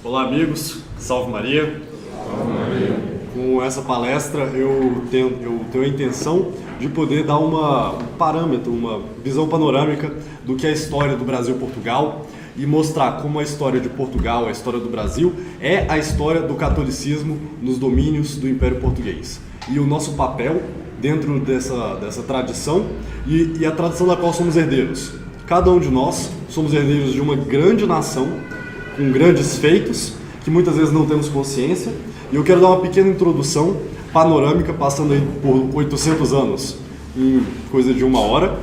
Olá, amigos. Salve Maria. Salve Maria. Com essa palestra eu tenho a intenção de poder dar um parâmetro, uma visão panorâmica do que é a história do Brasil e Portugal e mostrar como a história de Portugal, a história do Brasil, é a história do catolicismo nos domínios do Império Português. E o nosso papel dentro dessa tradição e a tradição da qual somos herdeiros. Cada um de nós somos herdeiros de uma grande nação, com grandes feitos, que muitas vezes não temos consciência. E eu quero dar uma pequena introdução panorâmica, passando aí por 800 anos, em coisa de 1 hora,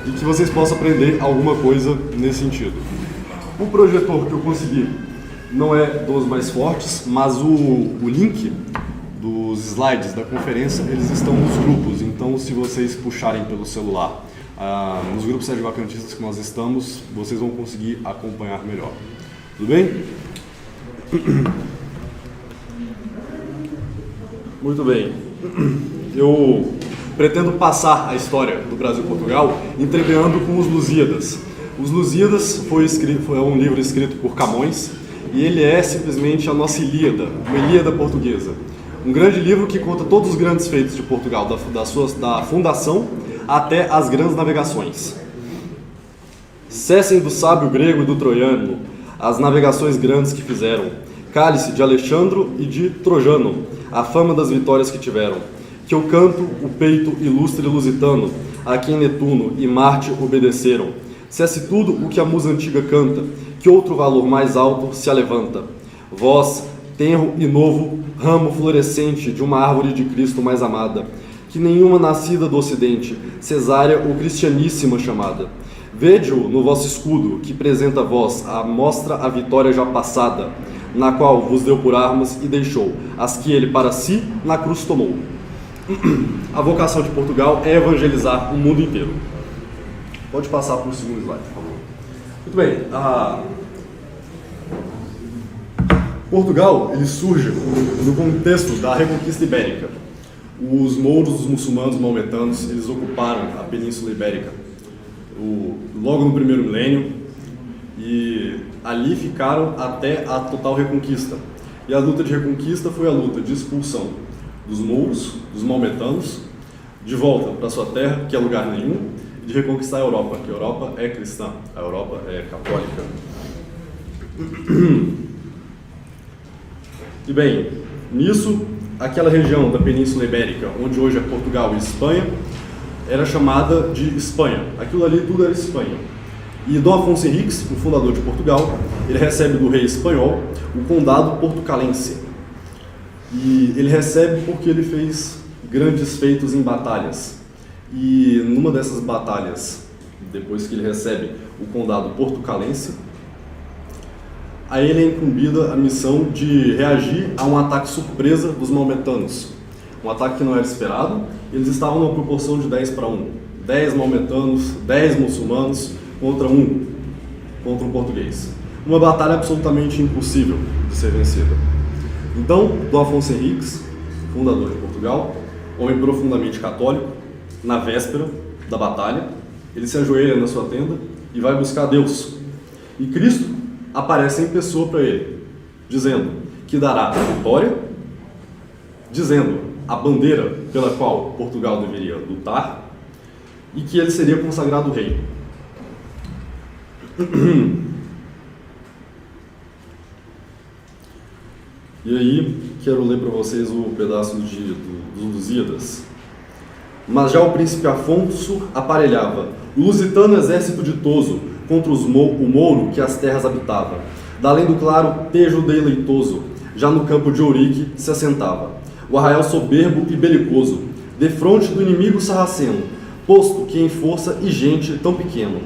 e que vocês possam aprender alguma coisa nesse sentido. O projetor que eu consegui não é dos mais fortes, mas o link dos slides da conferência, eles estão nos grupos. Então, se vocês puxarem pelo celular, nos grupos sede-vacantistas que nós estamos, vocês vão conseguir acompanhar melhor. Tudo bem? Muito bem. Eu pretendo passar a história do Brasil e Portugal entremeando com os Lusíadas. Os Lusíadas foi um livro escrito por Camões e ele é simplesmente a nossa Ilíada, uma Ilíada portuguesa. Um grande livro que conta todos os grandes feitos de Portugal, da fundação até as grandes navegações. Cessem do sábio grego e do troiano as navegações grandes que fizeram. Cale-se de Alexandro e de Trojano a fama das vitórias que tiveram. Que eu canto o peito ilustre lusitano, a quem Netuno e Marte obedeceram. Cesse tudo o que a musa antiga canta, que outro valor mais alto se alevanta. Vós, tenro e novo, ramo florescente de uma árvore de Cristo mais amada, que nenhuma nascida do ocidente, cesárea ou cristianíssima chamada. Vede-o no vosso escudo, que presenta a vós mostra a vitória já passada, na qual vos deu por armas e deixou, as que ele para si na cruz tomou. A vocação de Portugal é evangelizar o mundo inteiro. Pode passar para o segundo slide, por favor. Muito bem. Portugal ele surge no contexto da Reconquista Ibérica. Os mouros, os muçulmanos, os maometanos, eles ocuparam a Península Ibérica logo no primeiro milênio e ali ficaram até a total reconquista. E a luta de reconquista foi a luta de expulsão dos mouros, dos maometanos, de volta para sua terra, que é lugar nenhum, e de reconquistar a Europa, que a Europa é cristã, a Europa é católica. E bem, nisso, aquela região da Península Ibérica, onde hoje é Portugal e Espanha, era chamada de Espanha. Aquilo ali tudo era Espanha. E Dom Afonso Henriques, o fundador de Portugal, ele recebe do rei espanhol o condado portucalense. E ele recebe porque ele fez grandes feitos em batalhas. E numa dessas batalhas, depois que ele recebe o condado portucalense, aí ele é incumbida a missão de reagir a um ataque surpresa dos maometanos. Um ataque que não era esperado. Eles estavam numa proporção de 10-1. 10 maometanos, 10 muçulmanos contra um português. Uma batalha absolutamente impossível de ser vencida. Então, Dom Afonso Henriques, fundador de Portugal, homem profundamente católico, na véspera da batalha, ele se ajoelha na sua tenda e vai buscar Deus. E Cristo aparece em pessoa para ele, dizendo que dará a vitória, dizendo a bandeira pela qual Portugal deveria lutar e que ele seria consagrado rei. E aí, quero ler para vocês o pedaço dos Lusíadas. Mas já o príncipe Afonso aparelhava o lusitano exército ditoso contra o mouro que as terras habitava. Dalém do claro tejo deleitoso, já no campo de Ourique se assentava. O arraial soberbo e belicoso, defronte do inimigo sarraceno, posto que em força e gente tão pequeno.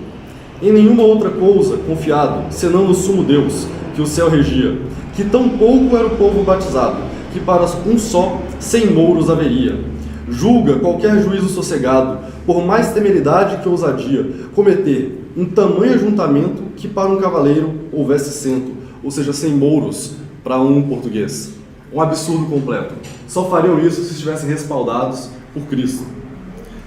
Em nenhuma outra coisa confiado, senão no sumo Deus, que o céu regia, que tão pouco era o povo batizado, que para um só, 100 mouros haveria. Julga qualquer juízo sossegado, por mais temeridade que ousadia, cometer um tamanho ajuntamento que para um cavaleiro houvesse 100, ou seja, 100 mouros para um português. Um absurdo completo. Só fariam isso se estivessem respaldados por Cristo.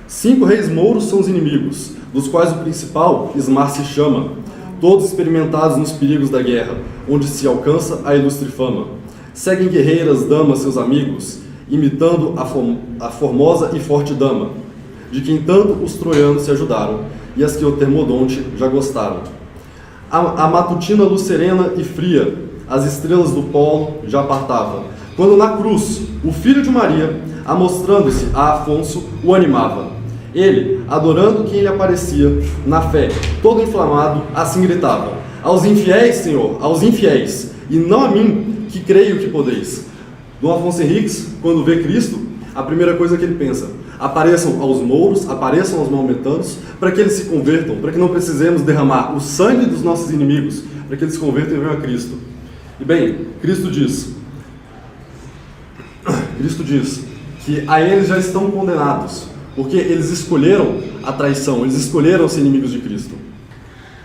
5 reis mouros são os inimigos, dos quais o principal, Ismar se chama. todos experimentados nos perigos da guerra, onde se alcança a ilustre fama. Seguem guerreiras damas seus amigos, imitando a formosa e forte dama, de quem tanto os troianos se ajudaram, e as que o Termodonte já gostaram. A matutina luz serena e fria, as estrelas do polo já apartava, quando na cruz, o filho de Maria, amostrando-se a Afonso, o animava. Ele, adorando quem lhe aparecia, na fé, todo inflamado, assim gritava: aos infiéis, Senhor, aos infiéis, e não a mim, que creio que podeis. Dom Afonso Henriques, quando vê Cristo, a primeira coisa que ele pensa: apareçam aos mouros, apareçam aos maometanos, para que eles se convertam, para que não precisemos derramar o sangue dos nossos inimigos, para que eles se convertam e venham a Cristo. E bem, Cristo diz que a eles já estão condenados, porque eles escolheram a traição, eles escolheram ser inimigos de Cristo.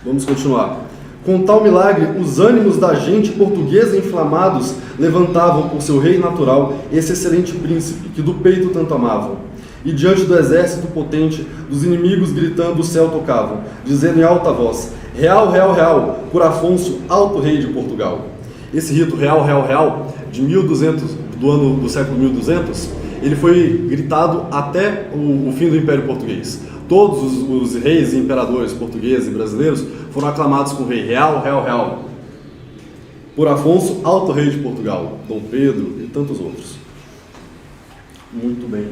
Vamos continuar. Com tal milagre, os ânimos da gente portuguesa inflamados levantavam por seu rei natural esse excelente príncipe, que do peito tanto amavam. E diante do exército potente, dos inimigos gritando o céu tocavam, dizendo em alta voz: real, real, real, por Afonso, alto rei de Portugal. Esse rito real, real, real, de 1200, do século 1200, ele foi gritado até o fim do Império Português. Todos os reis e imperadores portugueses e brasileiros foram aclamados com o rei real, real, real. Por Afonso, alto rei de Portugal, Dom Pedro e tantos outros. Muito bem.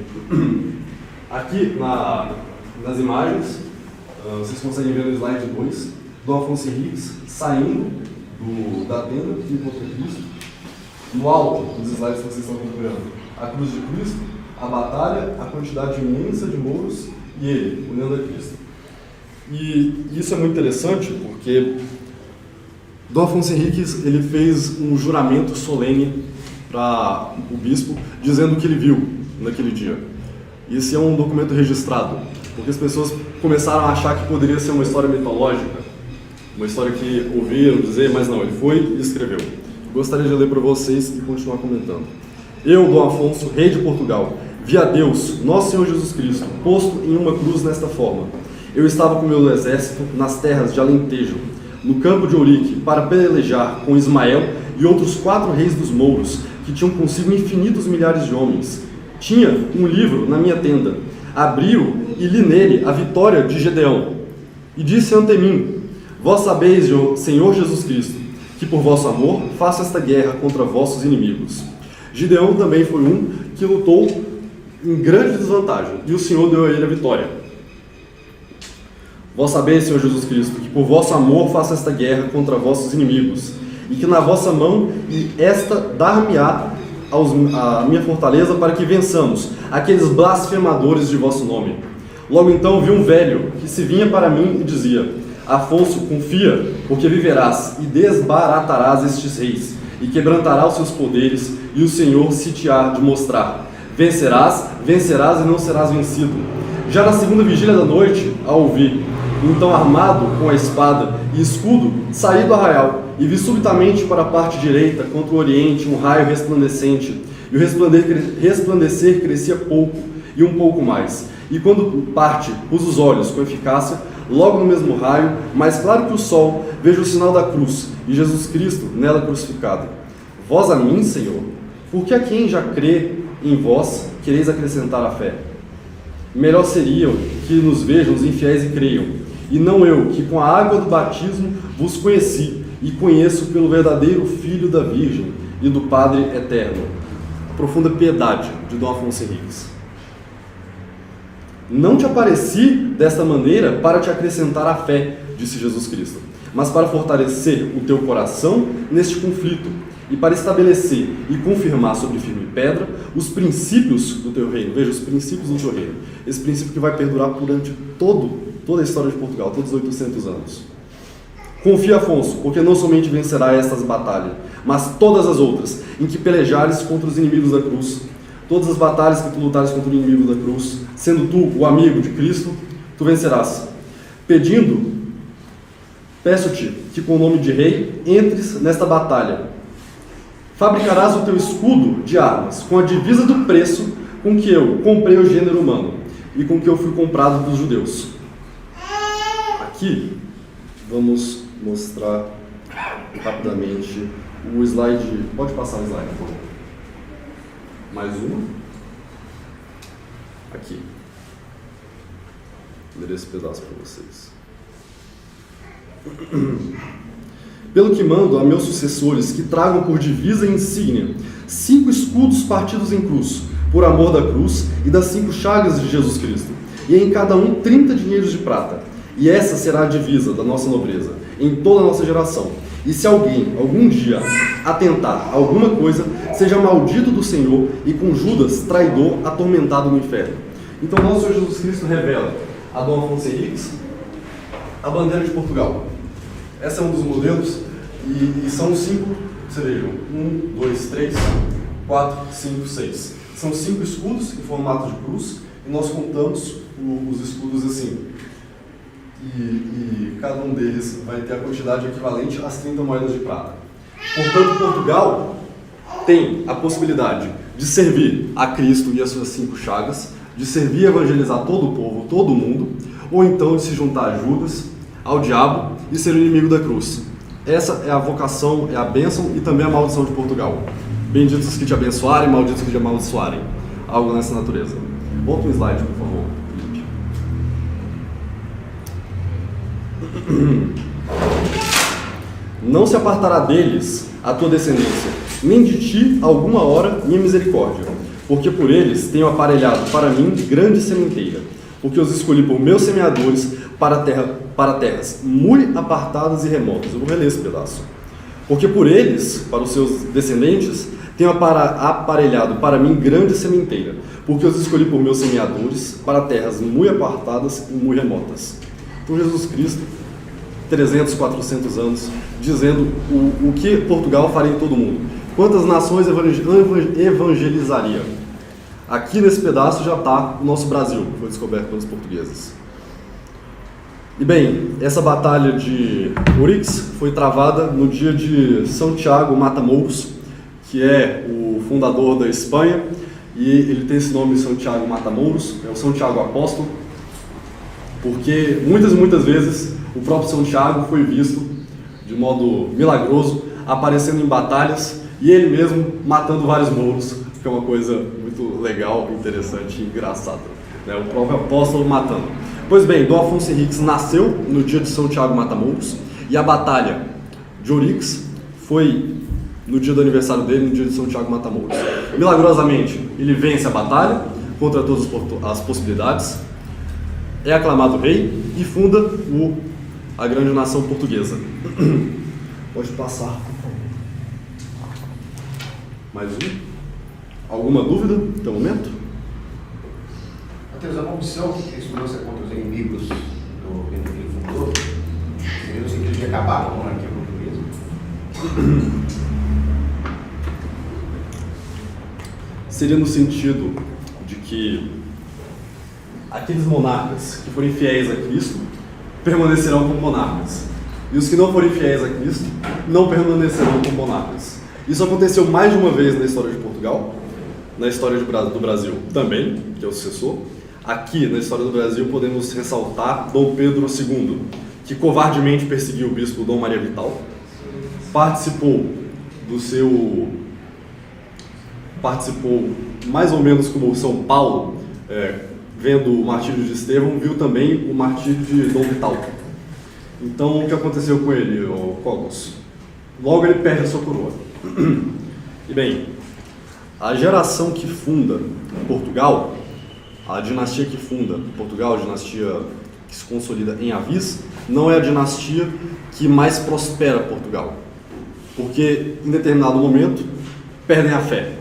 Aqui nas imagens, vocês conseguem ver no slide 2, Dom Afonso Henriques saindo da tenda que encontra Cristo. No alto dos slides que vocês estão acompanhando, a cruz de Cristo, a batalha, a quantidade imensa de mouros e ele, olhando a Cristo. E isso é muito interessante porque Dom Afonso Henriques ele fez um juramento solene para o bispo, dizendo o que ele viu naquele dia. Esse é um documento registrado, porque as pessoas começaram a achar que poderia ser uma história mitológica, uma história que ouviram dizer, mas não, ele foi e escreveu. Gostaria de ler para vocês e continuar comentando. Eu, Dom Afonso, rei de Portugal, vi a Deus, nosso Senhor Jesus Cristo, posto em uma cruz nesta forma. Eu estava com meu exército nas terras de Alentejo, no campo de Ourique, para pelejar com Ismael e outros 4 reis dos mouros, que tinham consigo infinitos milhares de homens. Tinha um livro na minha tenda. Abri-o e li nele a vitória de Gedeão. E disse ante mim: vós sabeis, Senhor Jesus Cristo, que por vosso amor faço esta guerra contra vossos inimigos. Gideão também foi um que lutou em grande desvantagem, e o Senhor deu a ele a vitória. Vós sabeis, Senhor Jesus Cristo, que por vosso amor faço esta guerra contra vossos inimigos, e que na vossa mão e esta dar-me-á a minha fortaleza para que vençamos aqueles blasfemadores de vosso nome. Logo então vi um velho que se vinha para mim e dizia: Afonso, confia, porque viverás e desbaratarás estes reis, e quebrantará os seus poderes, e o Senhor se te há de mostrar. Vencerás, vencerás e não serás vencido. Já na segunda vigília da noite, ao ouvir, então armado com a espada e escudo, saí do arraial, e vi subitamente para a parte direita, contra o oriente, um raio resplandecente, e o resplandecer crescia pouco, e um pouco mais. E quando parte, pus os olhos com eficácia, logo no mesmo raio, mais claro que o sol, vejo o sinal da cruz, e Jesus Cristo nela crucificado. Vós a mim, Senhor, porque a quem já crê em vós, quereis acrescentar a fé? Melhor seria que nos vejam os infiéis e creiam, e não eu, que com a água do batismo vos conheci, e conheço pelo verdadeiro Filho da Virgem e do Padre Eterno. A profunda piedade de Dom Afonso Henriques. Não te apareci desta maneira para te acrescentar a fé, disse Jesus Cristo, mas para fortalecer o teu coração neste conflito, e para estabelecer e confirmar sobre firme pedra os princípios do teu reino. Veja, os princípios do teu reino. Esse princípio que vai perdurar durante toda a história de Portugal, todos os 800 anos. Confia, Afonso, porque não somente vencerá estas batalhas, mas todas as outras, em que pelejares contra os inimigos da cruz. Todas as batalhas que tu lutares contra o inimigo da cruz, sendo tu o amigo de Cristo, tu vencerás. Peço-te que com o nome de rei entres nesta batalha. Fabricarás o teu escudo de armas com a divisa do preço com que eu comprei o gênero humano e com que eu fui comprado dos judeus. Aqui, vamos mostrar rapidamente o slide. Pode passar o slide, por favor. Mais uma. Aqui. Vou ler esse pedaço para vocês. Pelo que mando a meus sucessores que tragam por divisa e insígnia 5 escudos partidos em cruz, por amor da cruz e das 5 chagas de Jesus Cristo, e em cada um 30 dinheiros de prata. E essa será a divisa da nossa nobreza, em toda a nossa geração. E se alguém, algum dia, atentar a alguma coisa, seja maldito do Senhor e com Judas, traidor, atormentado no inferno. Então, nosso Senhor Jesus Cristo revela a Dom Afonso Henriques a bandeira de Portugal. Esse é um dos modelos, e são 5, vocês vejam, 1, 2, 3, 4, 5, 6. São 5 escudos em formato de cruz, e nós contamos os escudos assim. E cada um deles vai ter a quantidade equivalente às 30 moedas de prata. Portanto, Portugal tem a possibilidade de servir a Cristo e as suas 5 chagas, de servir e evangelizar todo o povo, todo o mundo, ou então de se juntar a Judas, ao diabo e ser o inimigo da cruz. Essa é a vocação, é a bênção e também a maldição de Portugal. Benditos que te abençoarem, malditos que te amaldiçoarem. Algo nessa natureza. Volta um slide, por favor, Felipe. Não se apartará deles a tua descendência, nem de ti alguma hora minha misericórdia, porque por eles tenho aparelhado para mim grande sementeira, porque os escolhi por meus semeadores para terras muito apartadas e remotas. Eu vou reler esse pedaço. Porque por eles, para os seus descendentes, tenho aparelhado para mim grande sementeira, porque os escolhi por meus semeadores para terras muito apartadas e muito remotas. Então Jesus Cristo, 300, 400 anos, dizendo o que Portugal faria em todo o mundo. Quantas nações evangelizaria? Aqui nesse pedaço já está o nosso Brasil, que foi descoberto pelos portugueses. E bem, essa batalha de Ouriques foi travada no dia de São Tiago Matamoros, que é o fundador da Espanha, e ele tem esse nome, São Tiago Matamoros, é o São Tiago Apóstolo, porque muitas e muitas vezes o próprio São Tiago foi visto de modo milagroso, aparecendo em batalhas, e ele mesmo matando vários mouros, que é uma coisa muito legal, interessante e engraçada, né? O próprio apóstolo matando. Pois bem, Dom Afonso Henriques nasceu no dia de São Tiago Matamoros, e a batalha de Ouriques foi no dia do aniversário dele, no dia de São Tiago Matamoros. Milagrosamente, ele vence a batalha contra todas as possibilidades, é aclamado rei e funda a grande nação portuguesa. Pode passar, por favor. Mais um? Alguma dúvida até o momento? Mateus, a maldição que estudou ser contra os inimigos do reino que ele fundou, seria no sentido de acabar com a monarquia portuguesa? Seria no sentido de que aqueles monarcas que forem fiéis a Cristo permanecerão como monarcas, e os que não forem fiéis a Cristo não permanecerão como monarcas. Isso aconteceu mais de uma vez na história de Portugal, na história do Brasil também, que é o sucessor. Aqui, na história do Brasil, podemos ressaltar Dom Pedro II, que covardemente perseguiu o bispo Dom Maria Vital, participou mais ou menos como São Paulo, vendo o martírio de Estevão, viu também o martírio de Dom Vital. Então, o que aconteceu com ele, o Cogos? Logo ele perde a sua coroa. E bem, a geração que funda Portugal, a dinastia que funda Portugal, a dinastia que se consolida em Avis, não é a dinastia que mais prospera Portugal, porque em determinado momento perdem a fé.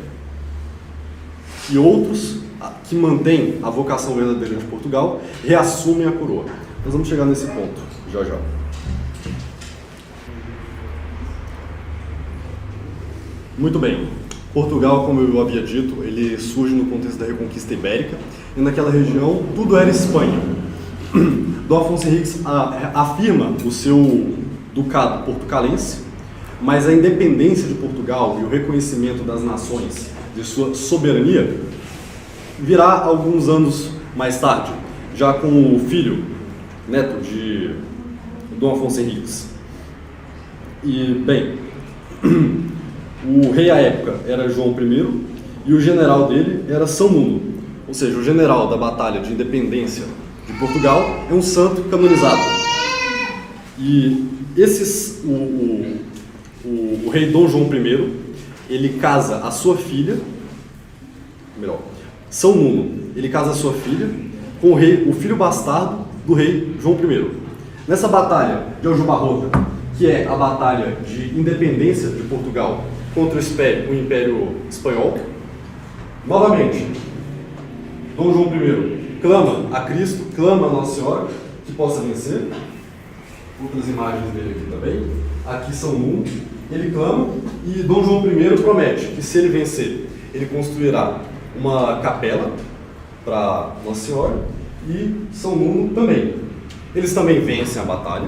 E outros que mantêm a vocação verdadeira de Portugal reassumem a coroa. Nós vamos chegar nesse ponto já já. Muito bem. Portugal, como eu havia dito, ele surge no contexto da Reconquista Ibérica, e naquela região tudo era Espanha. Dom Afonso Henriques afirma o seu ducado portucalense, mas a independência de Portugal e o reconhecimento das nações de sua soberania virá alguns anos mais tarde, já com o filho, neto de Dom Afonso Henriques, E, bem, o rei à época era João I e o general dele era São Nuno, ou seja, o general da Batalha de Independência de Portugal é um santo canonizado. E o rei Dom João I, ele casa a sua filha, São Nuno, ele casa a sua filha com o filho bastardo do rei João I. Nessa batalha de Aljubarrota, que é a batalha de independência de Portugal contra o Império Espanhol, novamente, Dom João I clama a Cristo, clama a Nossa Senhora que possa vencer. Outras imagens dele aqui também. Aqui São Nuno, ele clama e Dom João I promete que se ele vencer, ele construirá uma capela para Nossa Senhora e São Nuno também. Eles também vencem a batalha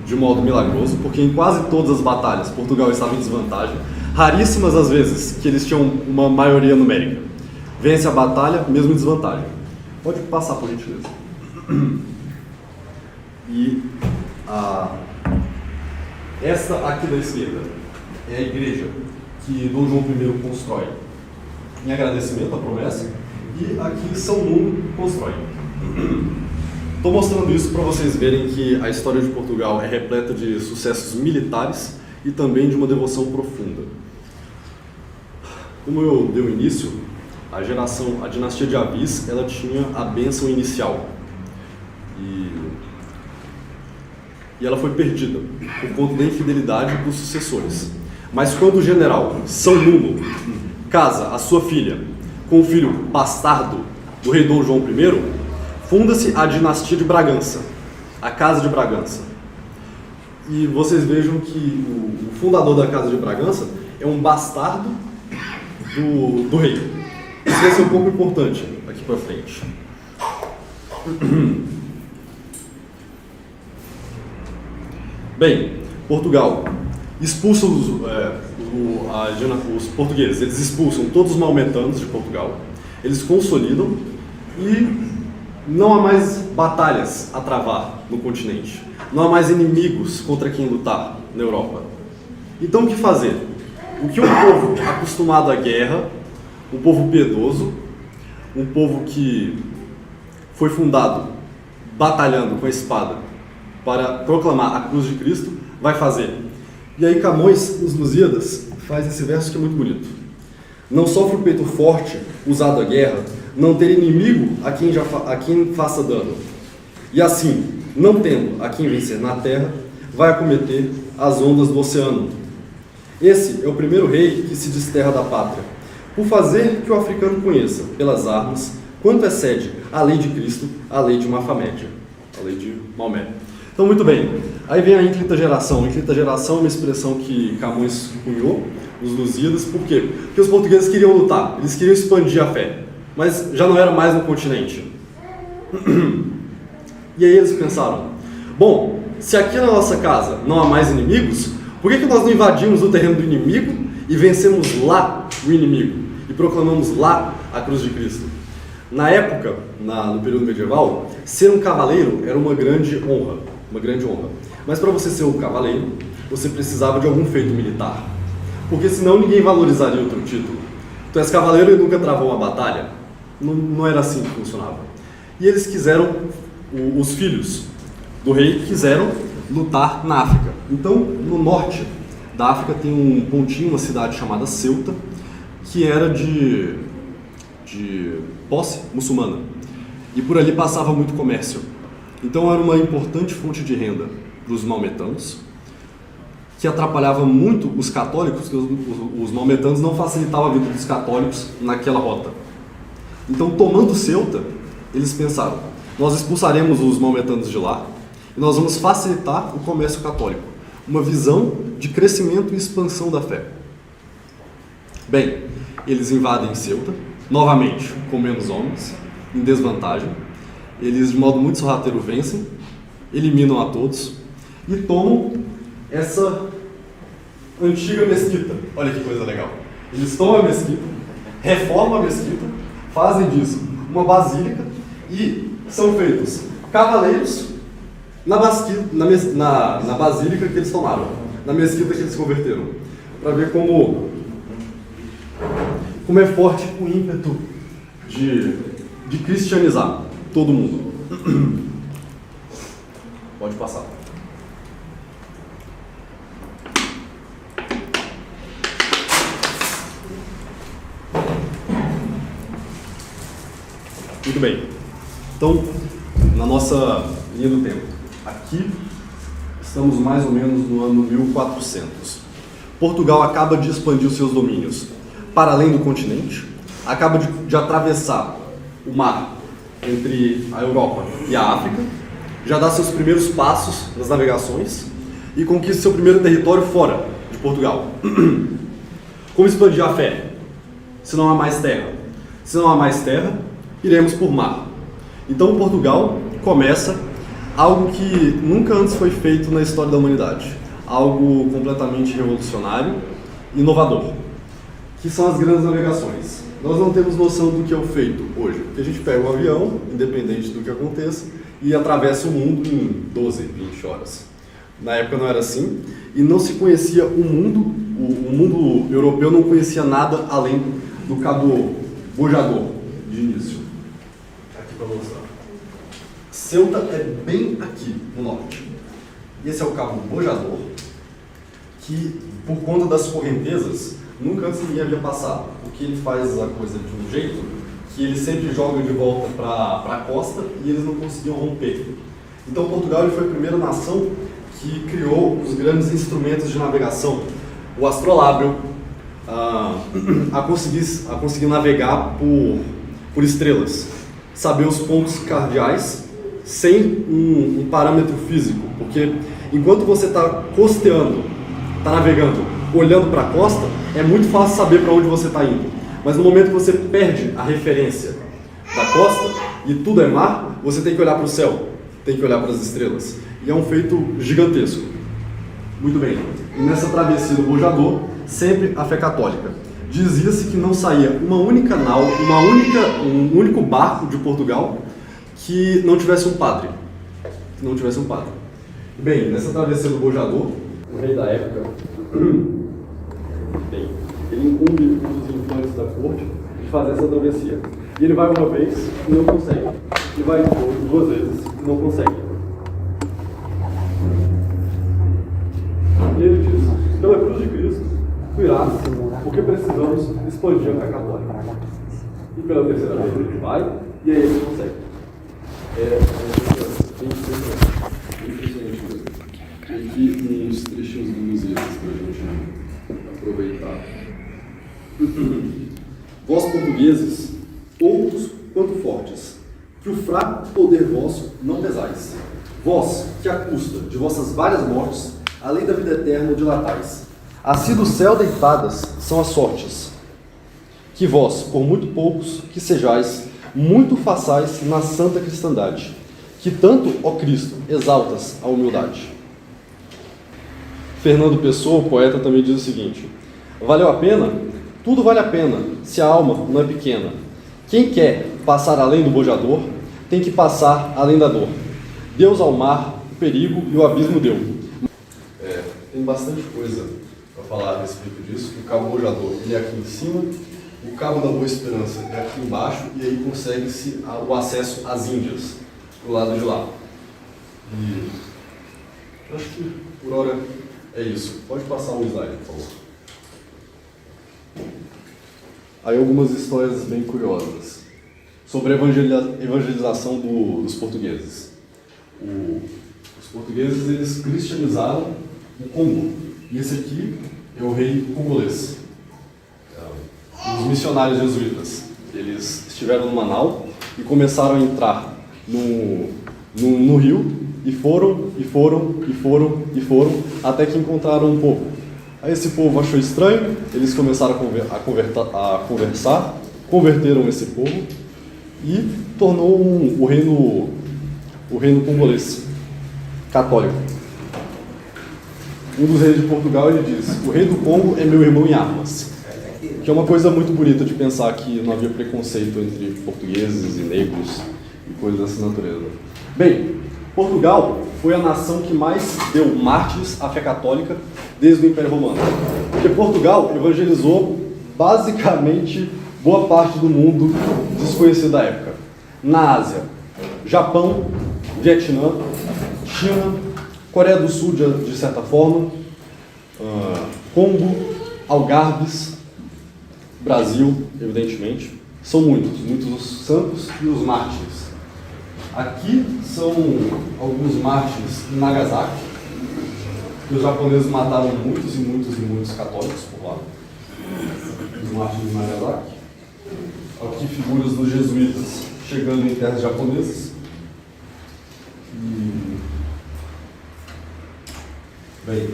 de modo milagroso, porque em quase todas as batalhas Portugal estava em desvantagem, raríssimas as vezes que eles tinham uma maioria numérica. Vence a batalha mesmo em desvantagem. Pode passar, por gentileza. E essa aqui da esquerda é a igreja que Dom João I constrói em agradecimento à promessa, e aqui São Nuno constrói. Estou mostrando isso para vocês verem que a história de Portugal é repleta de sucessos militares e também de uma devoção profunda. Como eu dei o início, a dinastia de Avis, ela tinha a bênção inicial e ela foi perdida por conta da infidelidade dos sucessores. Mas quando o general São Nuno casa a sua filha com o filho bastardo do rei Dom João I, funda-se a dinastia de Bragança, a Casa de Bragança. E vocês vejam que o fundador da Casa de Bragança é um bastardo do rei. Isso vai ser um pouco importante aqui para frente. Bem, Portugal expulsa os portugueses, eles expulsam todos os maometanos de Portugal, eles consolidam e não há mais batalhas a travar no continente, não há mais inimigos contra quem lutar na Europa. Então o que fazer? O que um povo acostumado à guerra, um povo piedoso, um povo que foi fundado batalhando com a espada para proclamar a cruz de Cristo, vai fazer? E aí Camões, nos Lusíadas, faz esse verso que é muito bonito. Não sofre o peito forte, usado à guerra, não ter inimigo a quem faça dano. E assim, não tendo a quem vencer na terra, vai acometer as ondas do oceano. Esse é o primeiro rei que se desterra da pátria, por fazer que o africano conheça, pelas armas, quanto excede a lei de Cristo, a lei de Mafamédia, a lei de Maomé. Então, muito bem. Aí vem a ínclita geração. A ínclita geração é uma expressão que Camões cunhou, os Lusíadas. Por quê? Porque os portugueses queriam lutar, eles queriam expandir a fé, mas já não era mais no continente. E aí eles pensaram, bom, se aqui na nossa casa não há mais inimigos, por que nós não invadimos o terreno do inimigo e vencemos lá o inimigo? E proclamamos lá a cruz de Cristo? Na época, no período medieval, ser um cavaleiro era uma grande honra. Mas para você ser um cavaleiro, você precisava de algum feito militar, porque senão ninguém valorizaria o teu título. Tu és cavaleiro e nunca travou uma batalha? Não era assim que funcionava. E eles quiseram, os filhos do rei quiseram lutar na África. Então, no norte da África tem um pontinho, uma cidade chamada Ceuta, que era de posse muçulmana. E por ali passava muito comércio. Então era uma importante fonte de renda para os maometanos, que atrapalhava muito os católicos, porque os maometanos não facilitavam a vida dos católicos naquela rota. Então, tomando Ceuta, eles pensaram, nós expulsaremos os maometanos de lá e nós vamos facilitar o comércio católico. Uma visão de crescimento e expansão da fé. Bem, eles invadem Ceuta, novamente com menos homens, em desvantagem. Eles, de modo muito sorrateiro, vencem, eliminam a todos e tomam essa antiga mesquita. Olha que coisa legal. Eles tomam a mesquita, reformam a mesquita, fazem disso uma basílica e são feitos cavaleiros na basílica que eles tomaram. na mesquita que eles se converteram, para ver como é forte o ímpeto de cristianizar todo mundo. Pode passar. Muito bem. Então, na nossa linha do tempo, aqui estamos mais ou menos no ano 1400. Portugal acaba de expandir os seus domínios para além do continente, acaba de atravessar o mar entre a Europa e a África, já dá seus primeiros passos nas navegações e conquista seu primeiro território fora de Portugal. Como expandir a fé? Se não há mais terra. Se não há mais terra, iremos por mar. Então Portugal começa algo que nunca antes foi feito na história da humanidade, algo completamente revolucionário, inovador, que são as grandes navegações. Nós não temos noção do que é o feito hoje, porque a gente pega um avião, independente do que aconteça, e atravessa o mundo em 12, 20 horas. Na época não era assim, e não se conhecia o mundo europeu não conhecia nada além do Cabo Bojador, de início. Aqui para mostrar. Ceuta é bem aqui, no norte. Esse é o Cabo Bojador, que por conta das correntezas, nunca antes ninguém havia passado, porque ele faz a coisa de um jeito que ele sempre joga de volta para a costa e eles não conseguiam romper. Então Portugal ele foi a primeira nação que criou os grandes instrumentos de navegação, o astrolábio, a conseguir navegar por estrelas, saber os pontos cardeais sem um parâmetro físico, porque enquanto você está costeando, está navegando, olhando para a costa, é muito fácil saber para onde você está indo. Mas no momento que você perde a referência da costa e tudo é mar, você tem que olhar para o céu, tem que olhar para as estrelas. E é um feito gigantesco. Muito bem. E nessa travessia do Bojador, sempre a fé católica. Dizia-se que não saía uma única nau, um único barco de Portugal que não tivesse um padre. Bem, nessa travessia do Bojador, o rei da época, bem, ele incumbe um dos infantes da corte de fazer essa travessia. E ele vai uma vez e não consegue. Ele vai duas vezes e não consegue. E ele diz, pela cruz de Cristo, tu irás, porque precisamos expandir a fé católica. E pela terceira vez ele vai e aí ele consegue. É impressionante mesmo. Aqui uns trechinhos do museu para a gente aproveitar. Vós portugueses, outros quanto fortes, que o fraco poder vosso não pesais. Vós, que à custa de vossas várias mortes, além da vida eterna dilatais. Assim do céu deitadas são as sortes, que vós, por muito poucos que sejais, muito façais na santa cristandade, que tanto, ó Cristo, exaltas a humildade. Fernando Pessoa, o poeta, também diz o seguinte: valeu a pena? Tudo vale a pena, se a alma não é pequena. Quem quer passar além do bojador, tem que passar além da dor. Deus ao mar, o perigo e o abismo deu. Tem bastante coisa para falar a respeito disso. O Cabo Bojador ele é aqui em cima, o Cabo da Boa Esperança é aqui embaixo, e aí consegue-se o acesso às Índias, do lado de lá. E acho que por hora é isso. Pode passar um slide, por favor. Aí algumas histórias bem curiosas sobre a evangelização dos portugueses. Os portugueses eles cristianizaram o Congo. E esse aqui é o rei congolês. Os missionários jesuítas. Eles estiveram no Manaus e começaram a entrar no rio e foram, até que encontraram um povo. Aí esse povo achou estranho, eles começaram a conversar, converteram esse povo e tornou o reino congolês católico. Um dos reis de Portugal ele diz: o rei do Congo é meu irmão em armas. Que é uma coisa muito bonita de pensar que não havia preconceito entre portugueses e negros e coisas dessa natureza. Bem, Portugal foi a nação que mais deu mártires à fé católica desde o Império Romano. Porque Portugal evangelizou basicamente boa parte do mundo desconhecido da época. Na Ásia, Japão, Vietnã, China, Coreia do Sul de certa forma, Congo, Algarves, Brasil, evidentemente. São muitos os santos e os mártires. Aqui são alguns mártires em Nagasaki, que os japoneses mataram muitos católicos por lá. Os mártires de Nagasaki. Aqui figuras dos jesuítas chegando em terras japonesas. Bem,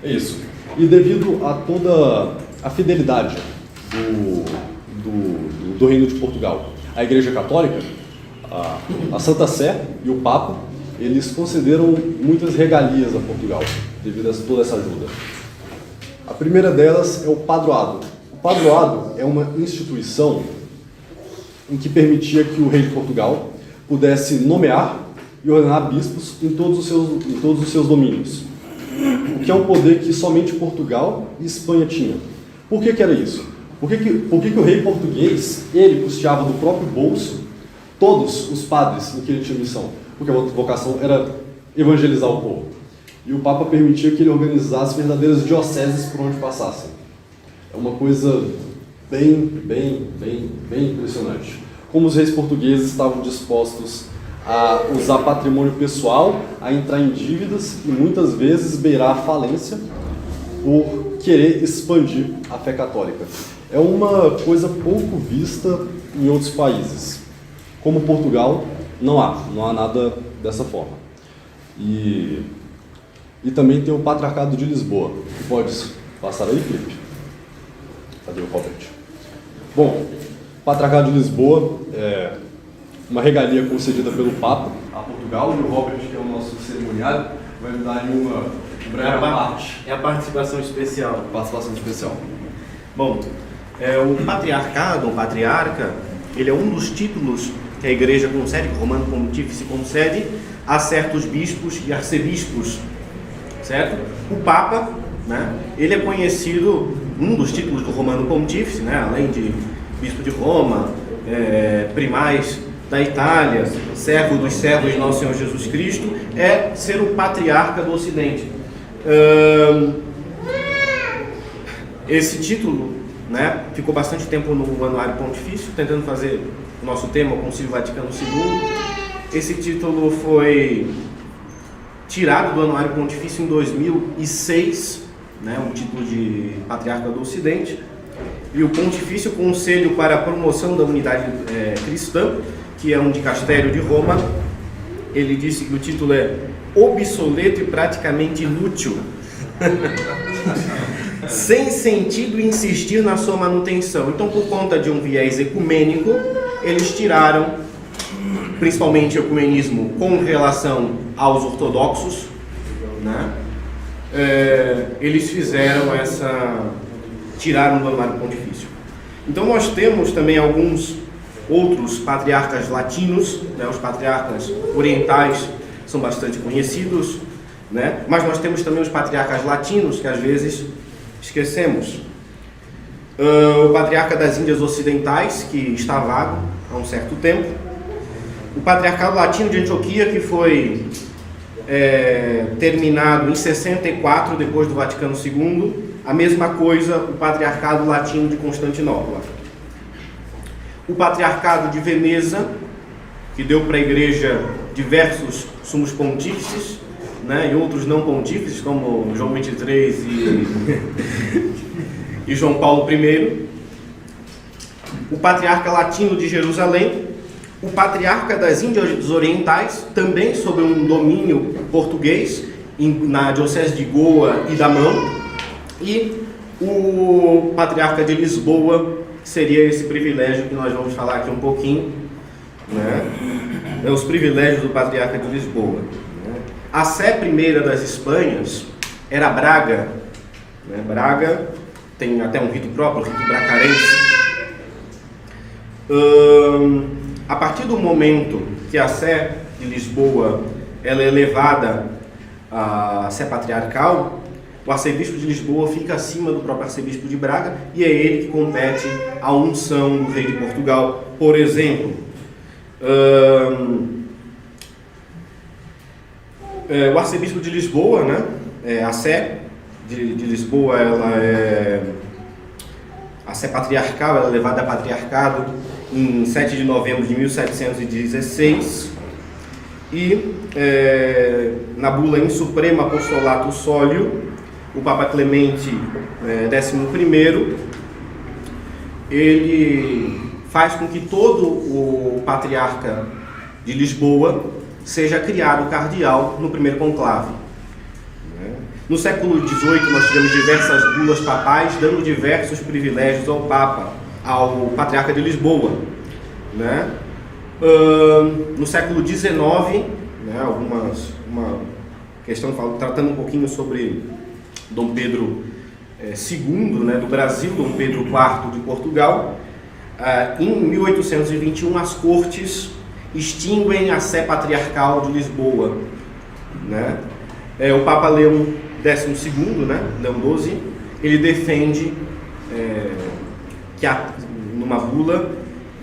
é isso. E devido a toda a fidelidade do Reino de Portugal, a Igreja Católica, a Santa Sé e o Papa, eles concederam muitas regalias a Portugal, devido a toda essa ajuda. A primeira delas é o padroado. O padroado é uma instituição em que permitia que o rei de Portugal pudesse nomear e ordenar bispos em todos os seus domínios, o que é um poder que somente Portugal e Espanha tinham. Por que era isso? Por que o rei português, ele custeava do próprio bolso todos os padres em que ele tinha missão? Porque a outra vocação era evangelizar o povo. E o Papa permitia que ele organizasse verdadeiras dioceses por onde passassem. É uma coisa bem impressionante. Como os reis portugueses estavam dispostos a usar patrimônio pessoal, a entrar em dívidas e muitas vezes beirar a falência por querer expandir a fé católica. É uma coisa pouco vista em outros países. Como Portugal, não há nada dessa forma. E também tem o Patriarcado de Lisboa. Pode passar aí, Felipe? Cadê o Robert? Bom, o Patriarcado de Lisboa é uma regalia concedida pelo Papa a Portugal, e o Robert, que é o nosso cerimoniário, vai me dar aí uma breve parte. É a participação especial. Participação especial. Bom, o patriarcado, ou patriarca, ele é um dos títulos que a Igreja concede, que o Romano Pontífice concede a certos bispos e arcebispos, certo? O Papa, né, ele é conhecido, um dos títulos do Romano Pontífice, né, além de bispo de Roma, primaz da Itália, servo dos servos de Nosso Senhor Jesus Cristo, é ser o patriarca do Ocidente. Esse título, né, ficou bastante tempo no Anuário Pontifício, tentando fazer o nosso tema, o Concílio Vaticano II. Esse título foi tirado do Anuário Pontifício em 2006, né, um título de Patriarca do Ocidente. E o Pontifício Conselho para a Promoção da Unidade Cristã, que é um dicastério de Roma, ele disse que o título é obsoleto e praticamente inútil, sem sentido insistir na sua manutenção. Então, por conta de um viés ecumênico, eles tiraram, principalmente o ecumenismo com relação aos ortodoxos, né? Eles fizeram tiraram do Anuário Pontifício. Então nós temos também alguns outros patriarcas latinos, né? Os patriarcas orientais são bastante conhecidos, né? Mas nós temos também os patriarcas latinos, que às vezes esquecemos. O patriarca das Índias Ocidentais, que está vago há um certo tempo. O patriarcado latino de Antioquia, que foi terminado em 64, depois do Vaticano II. A mesma coisa o patriarcado latino de Constantinopla. O patriarcado de Veneza, que deu para a igreja diversos sumos pontífices, né, e outros não pontífices, como João XXIII e João Paulo I. O patriarca latino de Jerusalém. O patriarca das Índias Orientais, também sob um domínio português, na diocese de Goa e Damão. E o patriarca de Lisboa, que seria esse privilégio que nós vamos falar aqui um pouquinho, né? Os privilégios do patriarca de Lisboa. Né? A sé primeira das Espanhas era Braga. Né? Braga tem até um rito próprio, o rito bracarense. A partir do momento que a sé de Lisboa ela é elevada a sé patriarcal, O arcebispo de Lisboa fica acima do próprio arcebispo de Braga e é ele que compete à unção do rei de Portugal. Por exemplo, o arcebispo de Lisboa, né, a Sé de Lisboa, a Sé patriarcal, ela é levada a patriarcado em 7 de novembro de 1716 e na bula em Supremo Apostolato Sólio, o Papa Clemente XI, ele faz com que todo o patriarca de Lisboa seja criado cardeal no primeiro conclave. No século XVIII nós tivemos diversas bulas papais dando diversos privilégios ao Papa, ao patriarca de Lisboa. No século XIX, uma questão tratando um pouquinho sobre Dom Pedro II, do Brasil, Dom Pedro IV de Portugal. Em 1821 as cortes extinguem a sé patriarcal de Lisboa. O Papa Leão XII, Leão XII, ele defende numa bula,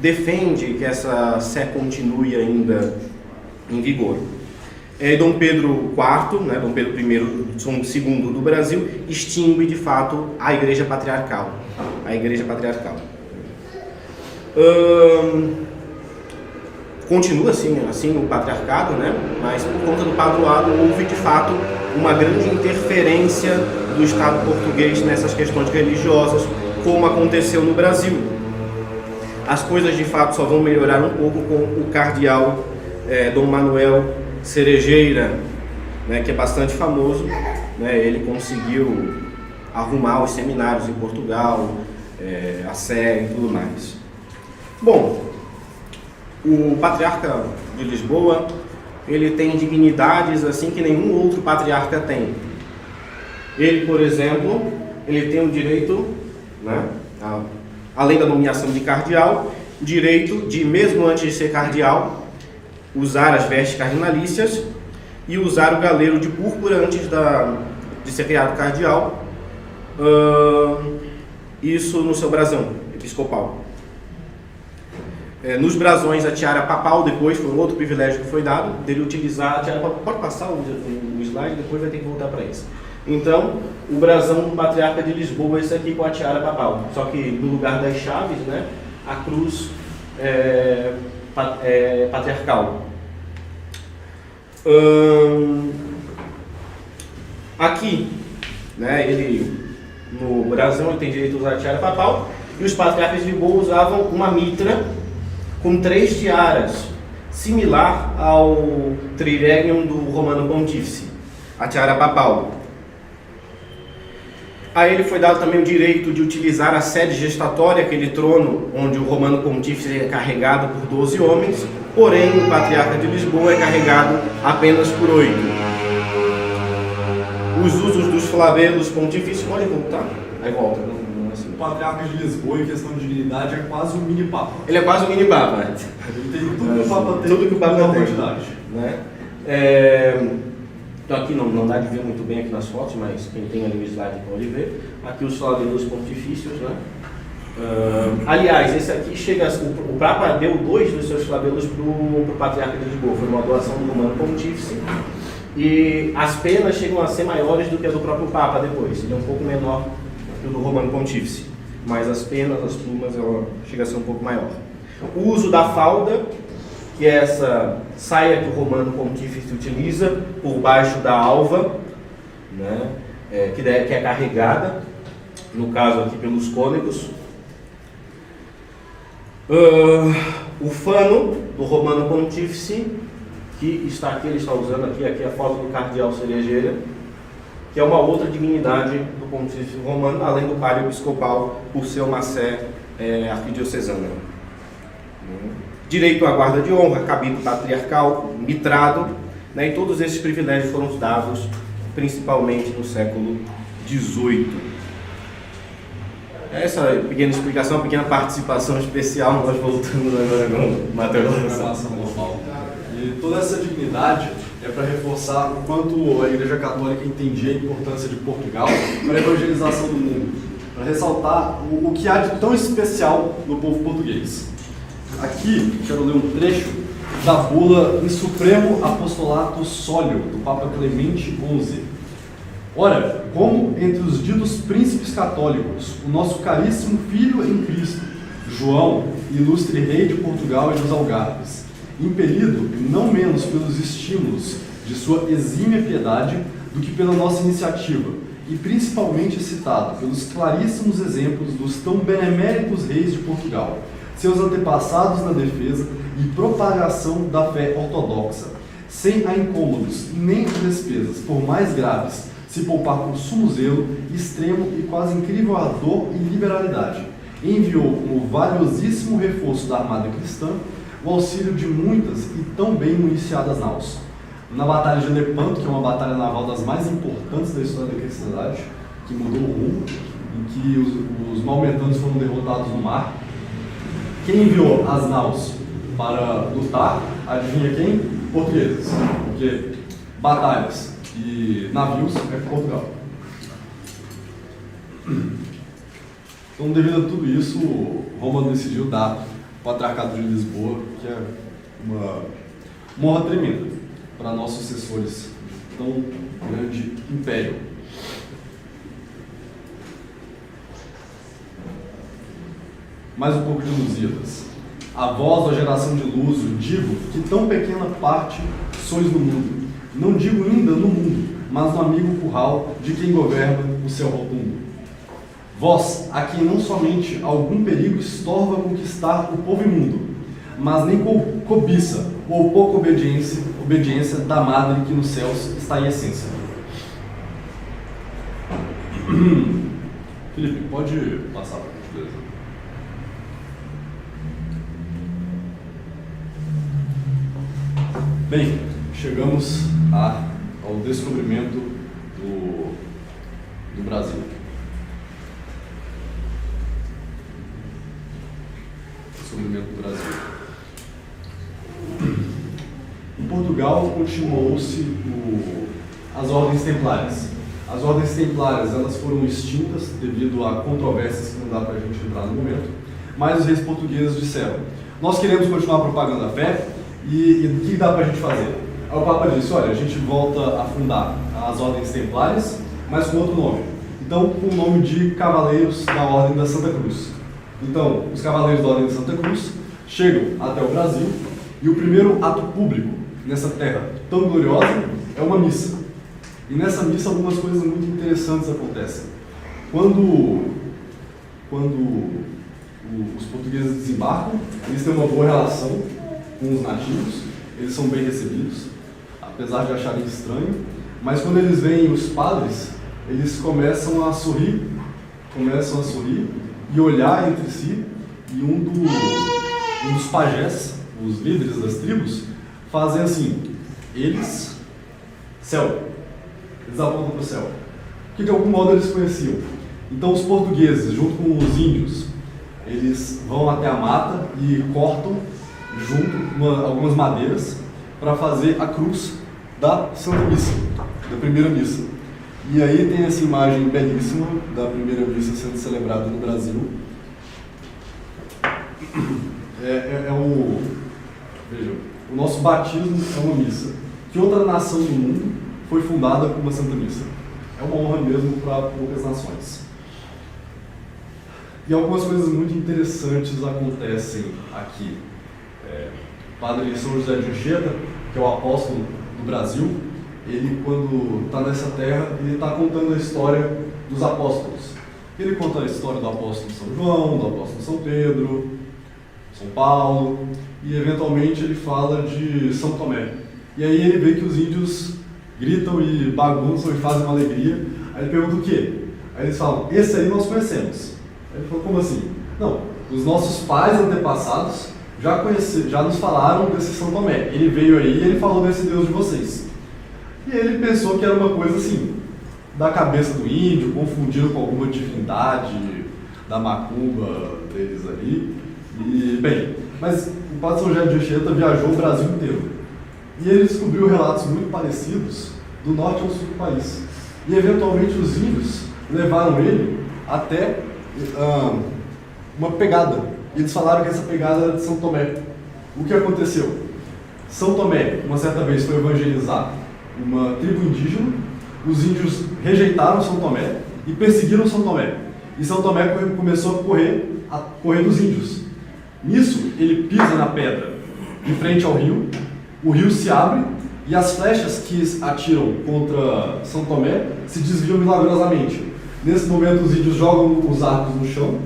defende que essa sé continue ainda em vigor. Dom Pedro IV, Dom Pedro I, Dom II do Brasil, extingue de fato a Igreja Patriarcal. Continua assim o patriarcado, mas por conta do padroado houve de fato uma grande interferência do Estado português nessas questões religiosas, como aconteceu no Brasil. As coisas de fato só vão melhorar um pouco com o cardeal Dom Manuel Cerejeira, que é bastante famoso. Ele conseguiu arrumar os seminários em Portugal, a sé e tudo mais. Bom, o patriarca de Lisboa, ele tem dignidades assim que nenhum outro patriarca tem. Ele, por exemplo, ele tem o direito, além da nomeação de cardeal, o direito de, mesmo antes de ser cardeal, usar as vestes cardinalícias e usar o galeiro de púrpura antes de ser criado cardeal, isso no seu brasão episcopal. Nos brasões, a tiara papal, depois foi um outro privilégio que foi dado, dele utilizar a tiara papal. Pode passar o slide, depois vai ter que voltar para isso. Então, o brasão do patriarca de Lisboa é esse aqui com a tiara papal, só que no lugar das chaves, a cruz patriarcal. Aqui, ele no brasão ele tem direito a usar a tiara papal, e os patriarcas de Lisboa usavam uma mitra com 3 tiaras, similar ao triregnum do Romano Pontífice, a tiara papal. A ele foi dado também o direito de utilizar a sede gestatória, aquele trono onde o Romano Pontífice é carregado por 12 homens, porém o patriarca de Lisboa é carregado apenas por 8. Os usos dos flabelos pontifícios, pode voltar? Aí volta, não assim. O patriarca de Lisboa, em questão de dignidade, é quase um mini-papa. Ele é quase um mini-papa. Ele tem tudo que o papa tem. Tudo que o papa tem. Quantidade. Então aqui não dá de ver muito bem aqui nas fotos, mas quem tem ali o slide pode ver. Aqui os flabelos pontifícios, aliás, esse aqui o Papa deu 2 dos seus flabelos para o patriarca de Lisboa, foi uma doação do Romano Pontífice. E as penas chegam a ser maiores do que a do próprio Papa depois. Ele é um pouco menor que o do Romano Pontífice, mas as penas, as plumas, ela chega a ser um pouco maior. O uso da falda, que é essa saia que o Romano Pontífice utiliza por baixo da alva, que é carregada, no caso aqui pelos cônegos. O fano do Romano Pontífice, que está aqui, ele está usando aqui a foto do cardeal Cerejeira, que é uma outra dignidade do Pontífice Romano, além do palio episcopal, por ser uma sé arquidiocesana. Direito à guarda de honra, cabide patriarcal, mitrado, e todos esses privilégios foram dados principalmente no século XVIII. Essa pequena explicação, pequena participação especial, nós voltamos agora com o Matheus. E toda essa dignidade é para reforçar o quanto a Igreja Católica entendia a importância de Portugal para a evangelização do mundo, para ressaltar o que há de tão especial no povo português. Aqui, quero ler um trecho da bula em Supremo Apostolato Sólio, do Papa Clemente XI. Ora, como entre os ditos príncipes católicos, o nosso caríssimo filho em Cristo, João, ilustre rei de Portugal e dos Algarves, impelido não menos pelos estímulos de sua exímia piedade do que pela nossa iniciativa, e principalmente citado pelos claríssimos exemplos dos tão beneméritos reis de Portugal, seus antepassados na defesa e propagação da fé ortodoxa, sem a incômodos nem despesas, por mais graves, se poupar com sumo zelo, extremo e quase incrível ardor e liberalidade, enviou como valiosíssimo reforço da armada cristã o auxílio de muitas e tão bem municiadas naus. Na Batalha de Lepanto, que é uma batalha naval das mais importantes da história da cristandade, que mudou o rumo, em que os maometanos foram derrotados no mar, quem enviou as naus para lutar, adivinha quem? Portugueses, porque batalhas e navios é Portugal. Então, devido a tudo isso, Roma decidiu dar o Patriarcado de Lisboa, que é uma honra tremenda para nossos sucessores de tão grande império. Mais um pouco de Lusíadas. A vós, da geração de Luso, digo que tão pequena parte sois no mundo. Não digo ainda no mundo, mas no amigo curral de quem governa o céu rotundo. Vós, a quem não somente algum perigo estorva conquistar o povo imundo, mas nem cobiça ou pouca obediência da madre que nos céus está em essência. Felipe, pode passar para a gentileza. Bem, chegamos ao descobrimento do Brasil. Descobrimento do Brasil. Em Portugal continuou-se as ordens templárias. As ordens templárias elas foram extintas devido a controvérsias que não dá para a gente entrar no momento, mas os reis portugueses disseram: nós queremos continuar propagando a fé e o que dá para a gente fazer? Aí o Papa disse: olha, a gente volta a fundar as ordens templárias, mas com outro nome. Então, com o nome de Cavaleiros da Ordem da Santa Cruz. Então, os Cavaleiros da Ordem da Santa Cruz chegam até o Brasil e o primeiro ato público nessa terra tão gloriosa é uma missa. E nessa missa algumas coisas muito interessantes acontecem. Quando os portugueses desembarcam, eles têm uma boa relação com os nativos, eles são bem recebidos, apesar de acharem estranho, mas quando eles veem os padres, eles começam a sorrir e olhar entre si, e um dos pajés, os líderes das tribos, fazem assim: eles, céu. Eles apontam para o céu. Que de algum modo eles conheciam. Então os portugueses, junto com os índios, eles vão até a mata e cortam junto algumas madeiras para fazer a cruz da Santa Missa, da primeira missa. E aí tem essa imagem belíssima da primeira missa sendo celebrada no Brasil. Vejam, o nosso batismo é uma missa. Que outra nação do mundo foi fundada com uma Santa Missa? É uma honra mesmo para poucas nações. E algumas coisas muito interessantes acontecem aqui. O padre São José de Anchieta, que é o apóstolo do Brasil, ele, quando está nessa terra, ele está contando a história dos apóstolos. Ele conta a história do apóstolo São João, do apóstolo São Pedro, São Paulo, e eventualmente ele fala de São Tomé. E aí ele vê que os índios gritam e bagunçam e fazem uma alegria. Aí ele pergunta o quê? Aí eles falam: esse aí nós conhecemos. Aí ele falou: como assim? Não, os nossos pais antepassados já nos falaram desse São Tomé. Ele veio aí e ele falou desse Deus de vocês. E ele pensou que era uma coisa assim, da cabeça do índio, confundido com alguma divindade da macumba deles ali. E, bem, mas o padre São José de Anchieta viajou o Brasil inteiro. E ele descobriu relatos muito parecidos do norte ao sul do país. E eventualmente os índios levaram ele até uma pegada. E eles falaram que essa pegada era de São Tomé. O que aconteceu? São Tomé, uma certa vez, foi evangelizar uma tribo indígena. Os índios rejeitaram São Tomé e perseguiram São Tomé. E São Tomé começou a correr dos índios. Nisso, ele pisa na pedra em frente ao rio, o rio se abre e as flechas que atiram contra São Tomé se desviam milagrosamente. Nesse momento, os índios jogam os arcos no chão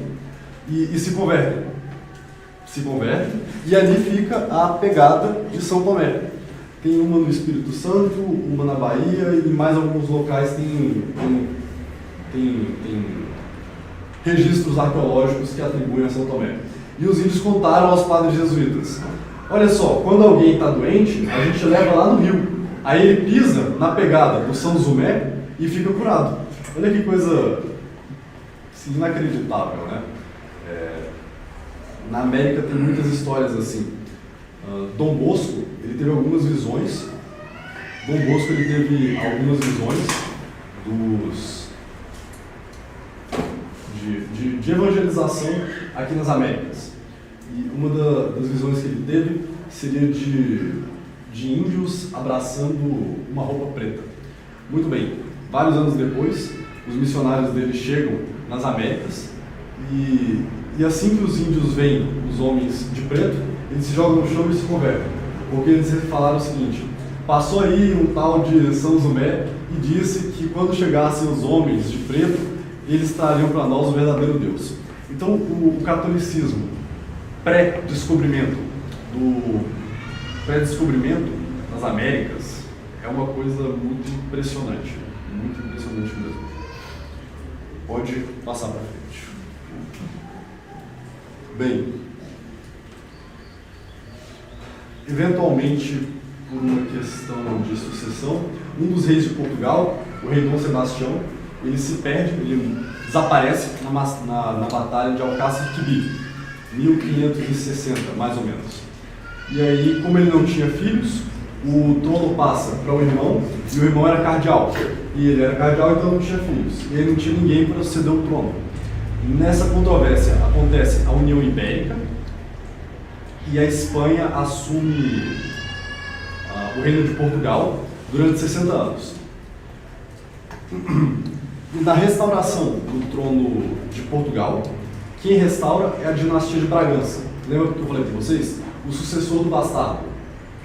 e se convertem. E ali fica a pegada de São Tomé. Tem uma no Espírito Santo, uma na Bahia e mais alguns locais tem registros arqueológicos que atribuem a São Tomé. E os índios contaram aos padres jesuítas: olha só, quando alguém está doente, a gente leva lá no rio. Aí ele pisa na pegada do São Zumé e fica curado. Olha que coisa inacreditável, né? Na América tem muitas histórias assim. Dom Bosco, ele teve algumas visões. De evangelização aqui nas Américas. E uma das visões que ele teve seria de índios abraçando uma roupa preta. Muito bem, vários anos depois, os missionários dele chegam nas Américas e assim que os índios veem os homens de preto, eles se jogam no chão e se convertem. Porque eles falaram o seguinte: passou aí um tal de São Zumé e disse que quando chegassem os homens de preto, eles trariam para nós o verdadeiro Deus. Então, o catolicismo pré-descobrimento nas Américas é uma coisa muito impressionante mesmo. Pode passar para frente. Bem, eventualmente, por uma questão de sucessão, um dos reis de Portugal, o rei Dom Sebastião, ele se perde, ele desaparece na batalha de Alcácer Quibir, 1560, mais ou menos. E aí, como ele não tinha filhos, o trono passa para o irmão, e o irmão era cardeal. E ele era cardeal, então não tinha filhos. E ele não tinha ninguém para suceder o trono. Nessa controvérsia acontece a União Ibérica, e a Espanha assume o reino de Portugal durante 60 anos. E na restauração do trono de Portugal, quem restaura é a dinastia de Bragança. Lembra que eu falei para vocês? O sucessor do bastardo.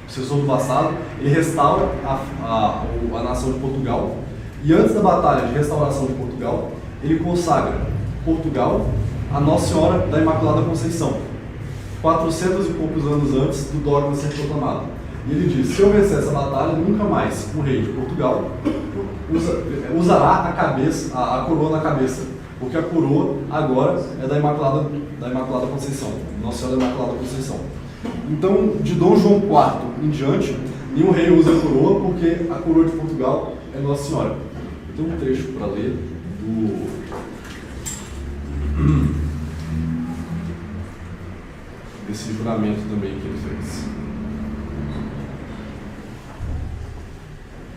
O sucessor do bastardo, ele restaura a nação de Portugal. E antes da batalha de restauração de Portugal, ele consagra Portugal a Nossa Senhora da Imaculada Conceição, 400 e poucos anos antes do dogma ser proclamado. E ele diz: se eu vencer essa batalha, nunca mais o rei de Portugal usará a coroa na cabeça, porque a coroa agora é da Imaculada Conceição, Nossa Senhora da Imaculada Conceição. Então, de Dom João IV em diante, nenhum rei usa a coroa, porque a coroa de Portugal é Nossa Senhora. Tem um trecho para ler desse juramento também que ele fez.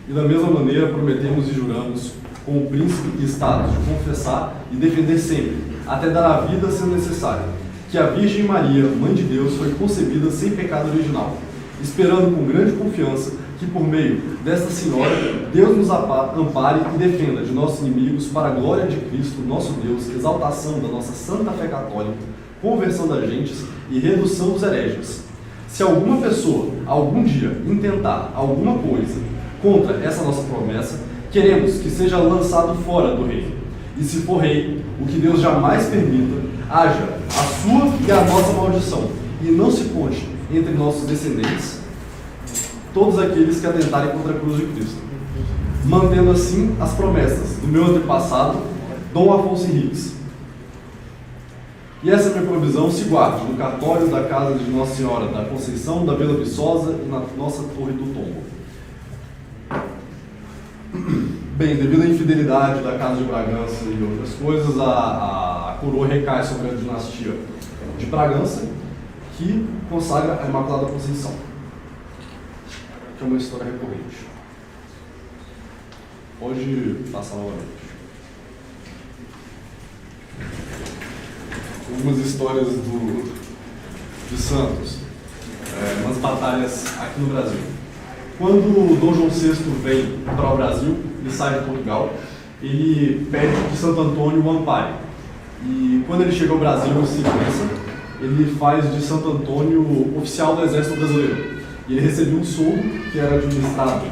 E da mesma maneira prometemos e juramos com o príncipe e estados de confessar e defender sempre, até dar a vida sendo necessário, que a Virgem Maria, Mãe de Deus, foi concebida sem pecado original, esperando com grande confiança que por meio desta Senhora, Deus nos ampare e defenda de nossos inimigos para a glória de Cristo, nosso Deus, exaltação da nossa santa fé católica, conversão das gentes e redução dos hereges. Se alguma pessoa, algum dia, intentar alguma coisa contra essa nossa promessa, queremos que seja lançado fora do reino. E se for rei, o que Deus jamais permita, haja a sua e a nossa maldição, e não se conte entre nossos descendentes todos aqueles que atentarem contra a cruz de Cristo, mantendo assim as promessas do meu antepassado, Dom Afonso Henriques. E essa minha provisão se guarde no cartório da casa de Nossa Senhora da Conceição, da Vila Viçosa e na nossa Torre do Tombo. Bem, devido à infidelidade da Casa de Bragança e outras coisas, a coroa recai sobre a dinastia de Bragança, que consagra a Imaculada Conceição. que é uma história recorrente. Pode passar novamente. Algumas histórias de Santos, umas batalhas aqui no Brasil. Quando Dom João VI vem para o Brasil, ele sai de Portugal, ele pede que Santo Antônio o ampare. E quando ele chega ao Brasil em segurança, ele faz de Santo Antônio oficial do Exército Brasileiro. E ele recebia um soldo que era administrado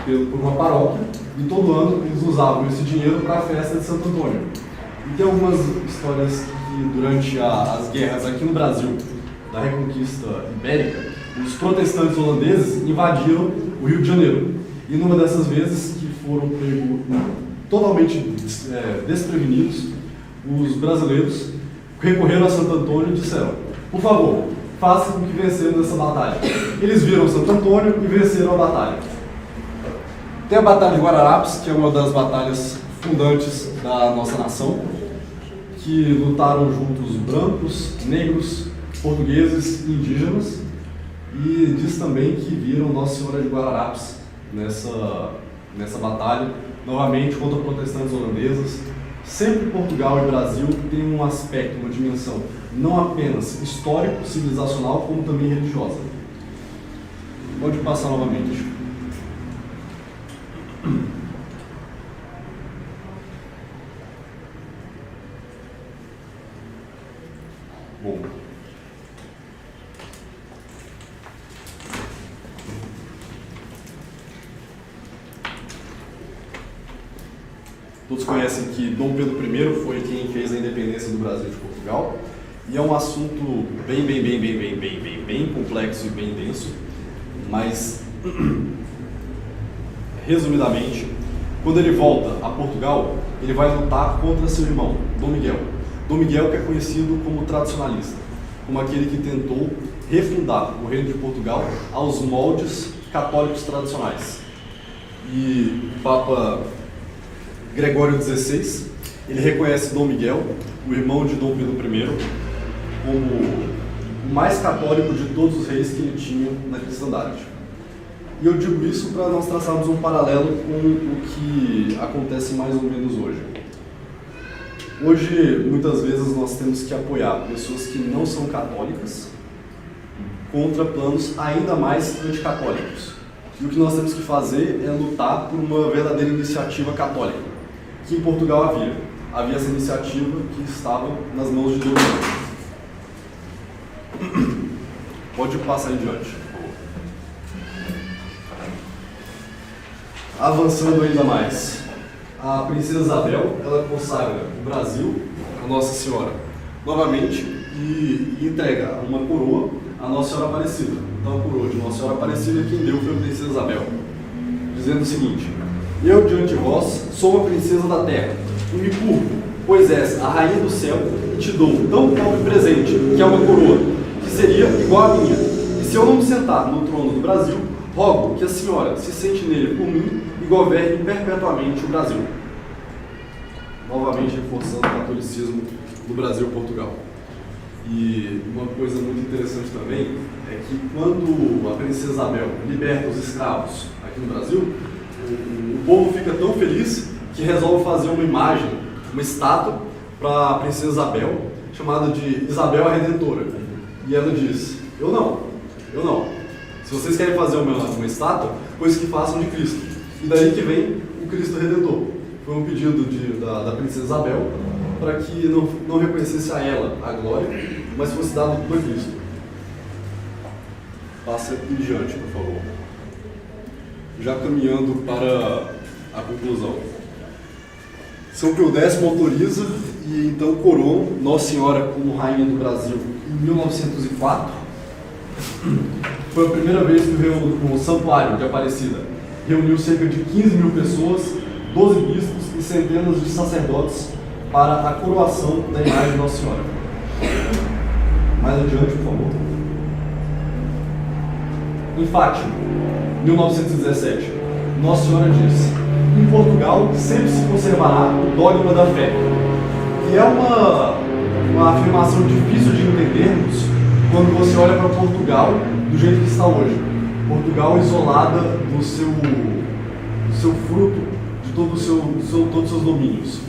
por uma paróquia, e todo ano eles usavam esse dinheiro para a festa de Santo Antônio. E tem algumas histórias que durante as guerras aqui no Brasil, da Reconquista Ibérica, os protestantes holandeses invadiram o Rio de Janeiro. E numa dessas vezes que foram pegos totalmente desprevenidos, os brasileiros recorreram a Santo Antônio e disseram: por favor, façam com que vencemos essa batalha. Eles viram Santo Antônio e venceram a batalha. Tem a Batalha de Guararapes, que é uma das batalhas fundantes da nossa nação, que lutaram juntos brancos, negros, portugueses e indígenas, e diz também que viram Nossa Senhora de Guararapes nessa batalha, novamente contra protestantes holandeses. Sempre Portugal e Brasil têm um aspecto, uma dimensão, não apenas histórico, civilizacional, como também religiosa. Pode passar novamente. Bom. Todos conhecem que Dom Pedro I foi quem fez a independência do Brasil de Portugal, e é um assunto bem complexo e bem denso, mas resumidamente, quando ele volta a Portugal, ele vai lutar contra seu irmão, Dom Miguel. Dom Miguel, que é conhecido como tradicionalista, como aquele que tentou refundar o reino de Portugal aos moldes católicos tradicionais. E o Papa Gregório XVI, ele reconhece Dom Miguel, o irmão de Dom Pedro I, como o mais católico de todos os reis que ele tinha na cristandade. E eu digo isso para nós traçarmos um paralelo com o que acontece mais ou menos hoje. Hoje, muitas vezes, nós temos que apoiar pessoas que não são católicas contra planos ainda mais anticatólicos. E o que nós temos que fazer é lutar por uma verdadeira iniciativa católica, que em Portugal havia. Havia essa iniciativa que estava nas mãos de Dom Miguel. Pode passar em diante, por favor. Avançando ainda mais. A princesa Isabel, ela consagra o Brasil a Nossa Senhora novamente e entrega uma coroa a Nossa Senhora Aparecida. Então a coroa de Nossa Senhora Aparecida quem deu foi a princesa Isabel, dizendo o seguinte: eu diante de vós sou uma princesa da terra, e me curvo, pois és a rainha do céu, e te dou tão pobre presente, que é uma coroa, que seria igual à minha. E se eu não me sentar no trono do Brasil, rogo que a senhora se sente nele por mim e governe perpetuamente o Brasil. Novamente reforçando o catolicismo do Brasil e Portugal. E uma coisa muito interessante também é que quando a princesa Isabel liberta os escravos aqui no Brasil, o povo fica tão feliz que resolve fazer uma imagem, uma estátua para a princesa Isabel, chamada de Isabel a Redentora. E ela diz: eu não. Se vocês querem fazer uma estátua, pois que façam de Cristo. E daí que vem o Cristo Redentor. Foi um pedido da princesa Isabel para que não reconhecesse a ela a glória, mas fosse dado tudo a Cristo. Passa em diante, por favor. Já caminhando para a conclusão. São Pio X autoriza e então coroa Nossa Senhora como Rainha do Brasil em 1904. Foi a primeira vez que o Santuário de Aparecida reuniu cerca de 15 mil pessoas, 12 bispos e centenas de sacerdotes para a coroação da imagem de Nossa Senhora. Mais adiante, por favor. Em Fátima, 1917, Nossa Senhora disse: em Portugal sempre se conservará o dogma da fé. E é uma afirmação difícil de entendermos quando você olha para Portugal do jeito que está hoje. Portugal isolada do seu fruto, de todos os seus domínios.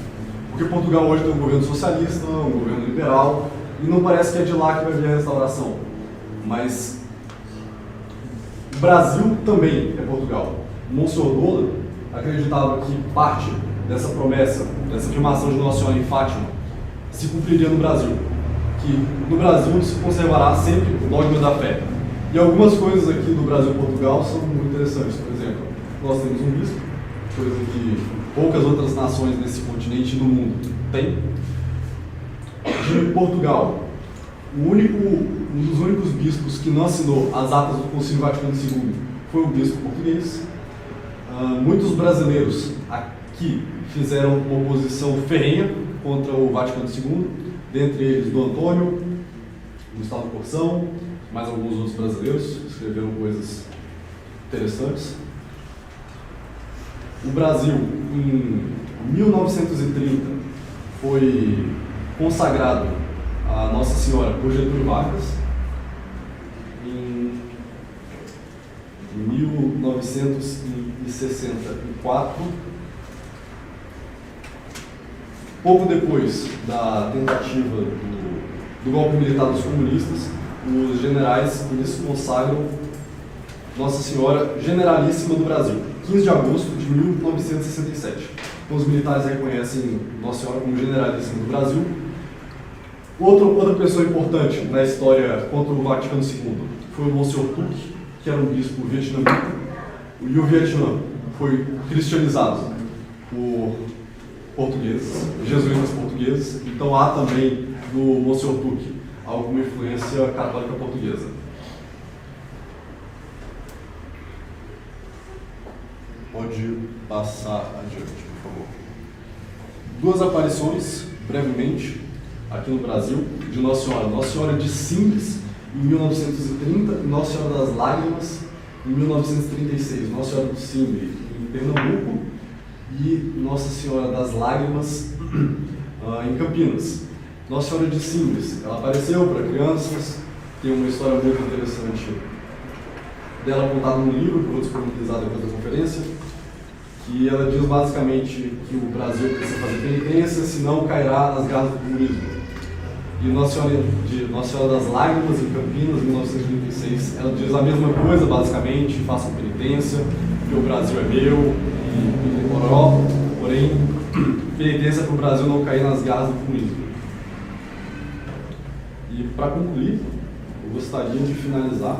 Porque Portugal hoje tem um governo socialista, um governo liberal, e não parece que é de lá que vai vir a restauração. Mas o Brasil também é Portugal. Monsenhor Dola acreditava que parte dessa promessa, dessa afirmação de Nossa Senhora em Fátima, se cumpriria no Brasil. Que no Brasil se conservará sempre o dogma da fé. E algumas coisas aqui do Brasil e Portugal são muito interessantes. Por exemplo, nós temos um bispo, coisa que poucas outras nações nesse continente e no mundo têm. De Portugal, um dos únicos bispos que não assinou as atas do Concílio Vaticano II foi o bispo português. Muitos brasileiros aqui fizeram uma oposição ferrenha contra o Vaticano II, dentre eles do Antônio, Gustavo Corsão, mais alguns outros brasileiros escreveram coisas interessantes. O Brasil, em 1930, foi consagrado a Nossa Senhora por Getúlio Vargas. Em 1964, pouco depois da tentativa do golpe militar dos comunistas, os generais eles consagram Nossa Senhora Generalíssima do Brasil, 15 de agosto de 1967. Então os militares reconhecem Nossa Senhora como Generalíssima do Brasil. Outra pessoa importante na história contra o Vaticano II foi o Monsenhor Tuc, que era um bispo vietnamita, e o Vietnã foi cristianizado por portugueses, jesuítas portugueses, então há também no Monsenhor Tuc alguma influência católica portuguesa. Pode passar adiante, por favor. Duas aparições, brevemente, aqui no Brasil, de Nossa Senhora. Nossa Senhora de Simples, em 1930, e Nossa Senhora das Lágrimas, em 1936. Nossa Senhora do Simbre, em Pernambuco, e Nossa Senhora das Lágrimas, em Campinas. Nossa Senhora de Simples, ela apareceu para crianças, tem uma história muito interessante dela contada no livro, que eu vou disponibilizar depois da conferência, que ela diz basicamente que o Brasil precisa fazer penitência, senão cairá nas garras do comunismo. E Nossa Senhora das Lágrimas, em Campinas, em 1936, ela diz a mesma coisa, basicamente, façam penitência, porque o Brasil é meu, e poró, porém, penitência para o Brasil não cair nas garras do comunismo. E para concluir, eu gostaria de finalizar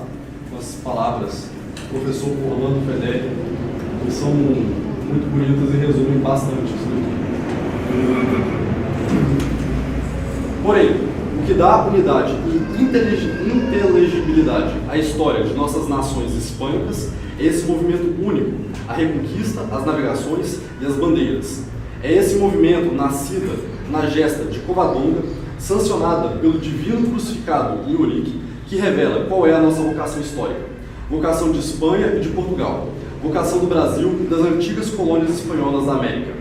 com as palavras do professor Orlando Fedeli, que são muito bonitas e resumem bastante isso daqui. Porém, o que dá unidade e inteligibilidade à história de nossas nações hispânicas é esse movimento único, a reconquista, as navegações e as bandeiras. É esse movimento nascido na gesta de Covadonga, sancionada pelo divino crucificado em Ourique, que revela qual é a nossa vocação histórica. Vocação de Espanha e de Portugal. Vocação do Brasil e das antigas colônias espanholas da América.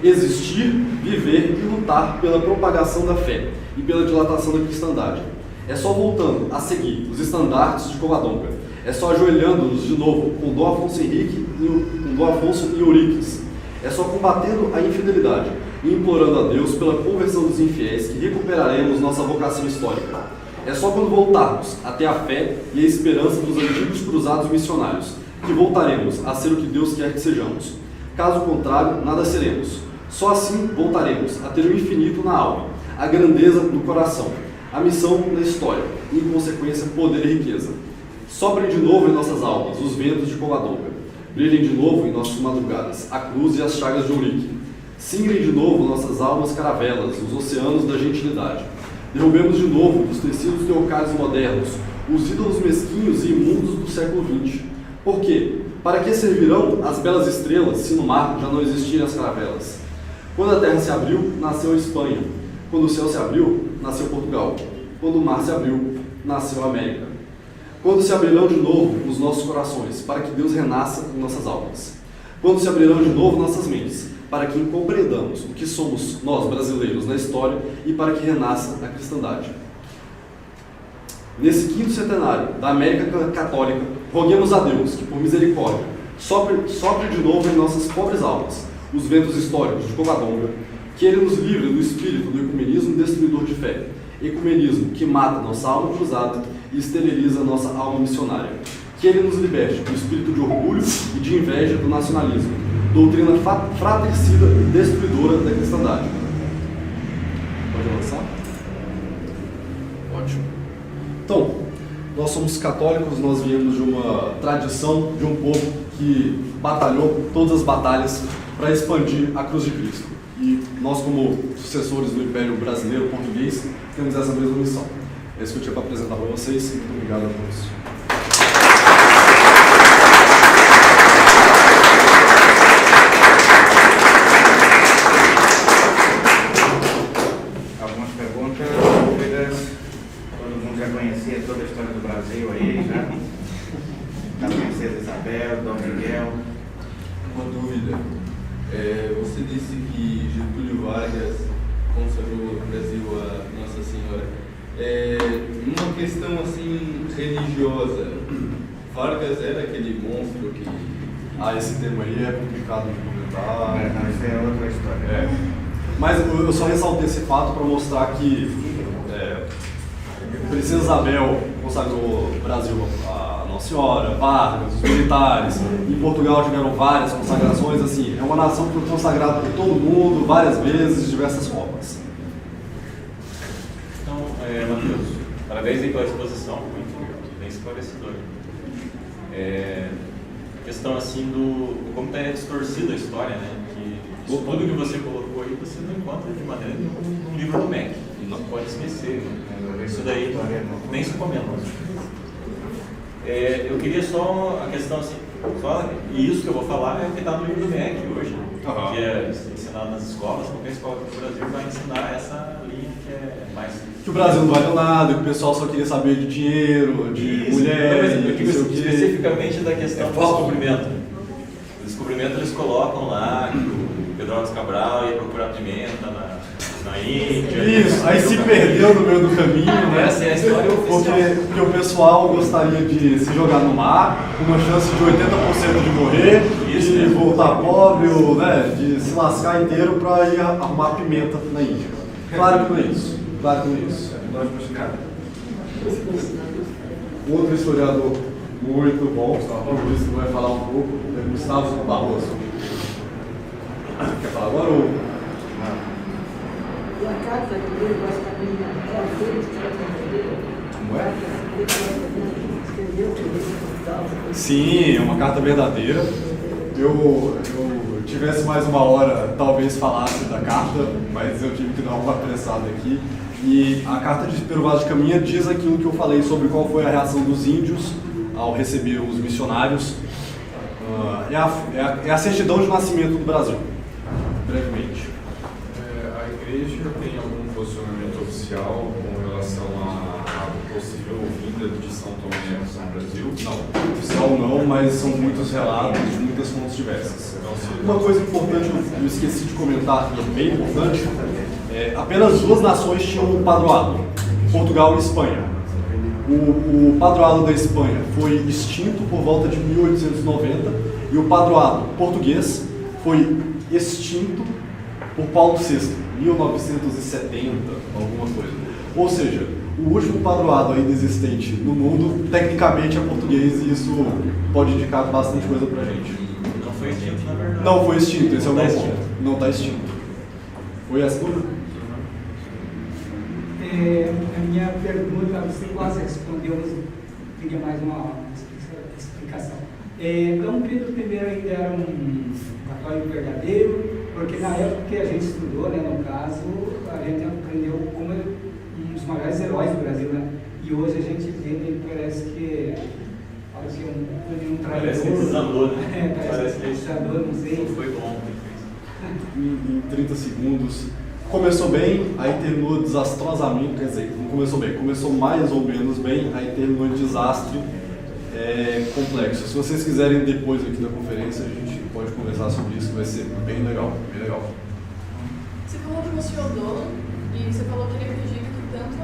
Existir, viver e lutar pela propagação da fé e pela dilatação da cristandade. É só voltando a seguir os estandartes de Covadonga. É só ajoelhando-nos de novo com Dom Afonso Henrique com Dom Afonso e Euriques. É só combatendo a infidelidade e implorando a Deus pela conversão dos infiéis que recuperaremos nossa vocação histórica. É só quando voltarmos até a fé e a esperança dos antigos cruzados missionários que voltaremos a ser o que Deus quer que sejamos. Caso contrário, nada seremos. Só assim voltaremos a ter o infinito na alma, a grandeza no coração, a missão na história e, em consequência, poder e riqueza. Soprem de novo em nossas almas os ventos de Covadonga. Brilhem de novo em nossas madrugadas a cruz e as chagas de Ourique. Singrem de novo nossas almas caravelas, os oceanos da gentilidade. Derrubemos de novo dos tecidos teocários modernos os ídolos mesquinhos e imundos do século XX. Por quê? Para que servirão as belas estrelas se no mar já não existirem as caravelas? Quando a terra se abriu, nasceu a Espanha. Quando o céu se abriu, nasceu Portugal. Quando o mar se abriu, nasceu a América. Quando se abrirão de novo os nossos corações, para que Deus renasça em nossas almas. Quando se abrirão de novo nossas mentes, para que compreendamos o que somos nós brasileiros na história e para que renasça a cristandade. Nesse quinto centenário da América Católica, Roguemos a Deus, que por misericórdia, sopre de novo em nossas pobres almas os ventos históricos de Covadonga, que Ele nos livre do espírito do ecumenismo destruidor de fé, ecumenismo que mata nossa alma cruzada e esteriliza nossa alma missionária, que Ele nos liberte do espírito de orgulho e de inveja do nacionalismo, doutrina fratricida e destruidora da cristandade. Pode lançar? Ótimo. Então, nós somos católicos, nós viemos de uma tradição de um povo que batalhou todas as batalhas para expandir a cruz de Cristo. E nós, como sucessores do Império Brasileiro Português, temos essa mesma missão. É isso que eu tinha para apresentar para vocês. Muito obrigado a todos. Algumas perguntas, dúvidas. Todo mundo já conhecia toda a história do Brasil aí, já? Da Princesa Isabel, Dom Miguel. Uma dúvida. Você disse que Getúlio Vargas consagrou o Brasil a Nossa Senhora. Uma questão assim religiosa, Vargas era aquele monstro que... Esse tema aí é complicado de comentar. Não, isso é outra história. Mas eu só ressaltei esse fato para mostrar que Princesa Isabel consagrou o Brasil a Nossa Senhora, Vargas, os militares. Em Portugal tiveram várias consagrações. Assim, é uma nação que foi consagrada por todo mundo várias vezes, de diversas formas. Então, Matheus, parabéns aí pela exposição, muito bem esclarecedora. Questão assim do como está distorcida a história, né? Que isso tudo que você colocou aí você não encontra de maneira nenhuma no livro do MEC. Não pode esquecer. Isso daí nem se comenta. Eu queria só a questão assim, e isso que eu vou falar é o que está no livro do MEC hoje, que é ensinado nas escolas. Qualquer escola do Brasil vai ensinar essa linha que é mais... Que o Brasil não vale nada, que o pessoal só queria saber de dinheiro, de mulher, eu digo especificamente da questão do descobrimento. O descobrimento eles colocam lá que o Pedro Álvares Cabral ia procurar pimenta na Índia. Isso, aí se perdeu no meio do caminho, né? Essa é a história oficial. Porque o pessoal gostaria de se jogar no mar, com uma chance de 80% de morrer, de voltar pobre, ou, né, de se lascar inteiro para ir arrumar pimenta na Índia. Claro que não é isso. Claro que não é isso. Outro historiador muito bom, Gustavo Luiz, que vai falar um pouco, é Gustavo Barroso. Quer falar agora ou... E a carta que ele gosta de mim, é a dele que Como é? escreveu que ele tal. Sim, é uma carta verdadeira. Eu tivesse mais uma hora, talvez falasse da carta, mas eu tive que dar uma apressada aqui. E a carta de Pero Vaz de Caminha diz aquilo que eu falei sobre qual foi a reação dos índios ao receber os missionários. É a certidão de nascimento do Brasil, brevemente. A igreja tem algum posicionamento oficial com relação à possível vinda de São Tomé ao Brasil? Não, oficial não, mas são muitos relatos de muitas fontes diversas. Uma coisa importante que eu esqueci de comentar, que é bem importante, apenas duas nações tinham um padroado, Portugal e Espanha. O padroado da Espanha foi extinto por volta de 1890 e o padroado português foi extinto por Paulo VI, 1970, alguma coisa. Ou seja, o último padroado ainda existente no mundo, tecnicamente é português, e isso pode indicar bastante coisa pra gente. Não foi extinto, na verdade. Não foi extinto, esse é o meu Não tá ponto. Não está extinto. Foi essa dúvida? A minha pergunta, você quase respondeu, mas queria mais uma explicação. Dom Pedro I ainda era um católico verdadeiro, porque na época que a gente estudou, né, no caso, a gente aprendeu como um dos maiores heróis do Brasil, né? E hoje a gente vê, ele parece que um traidor. Parece que desandou, né? Parece que desandou, não sei. Não foi bom. Em 30 segundos. Começou bem, aí terminou desastrosamente, quer dizer, não começou bem, começou mais ou menos bem, aí terminou em desastre complexo. Se vocês quiserem depois aqui da conferência, a gente pode conversar sobre isso, que vai ser bem legal, bem legal. Você falou de Monsieur O'Donnell e você falou que ele acredita que tanto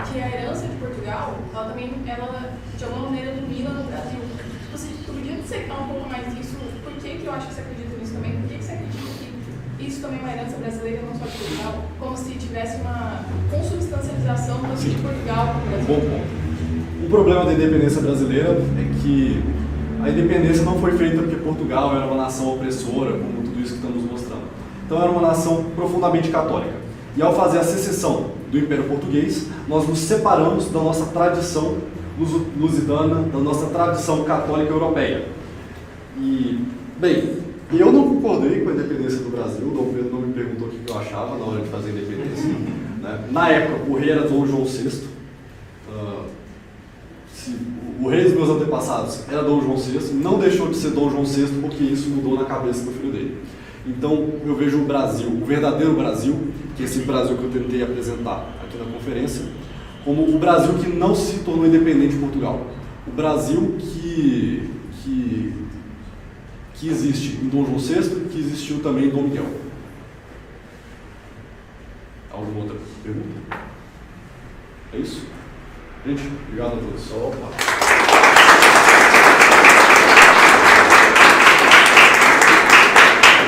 que que a herança de Portugal, ela também, de alguma maneira, domina no Brasil. Você podia dissecar um pouco mais disso? Por que eu acho que você acredita nisso também? Por que você acredita que isso também é uma herança brasileira, não só de Portugal? Como se tivesse uma consubstancialização de Portugal com o Brasil. Bom ponto. O problema da independência brasileira é que a independência não foi feita porque Portugal era uma nação opressora, como tudo isso que estamos mostrando. Então era uma nação profundamente católica. E ao fazer a secessão do Império Português, nós nos separamos da nossa tradição lusitana, da nossa tradição católica europeia. E, bem, eu não concordei com a independência do Brasil, Dom Pedro não me perguntou o que eu achava na hora de fazer a independência. Né? Na época, o rei era Dom João VI. O rei dos meus antepassados era Dom João VI, não deixou de ser Dom João VI porque isso mudou na cabeça do filho dele. Então, eu vejo o Brasil, o verdadeiro Brasil, que é esse Brasil que eu tentei apresentar aqui na conferência, como o Brasil que não se tornou independente de Portugal. O Brasil que existe em Dom João VI, que existiu também em Dom Miguel. Alguma outra pergunta? É isso? Gente, obrigado a todos. Opa!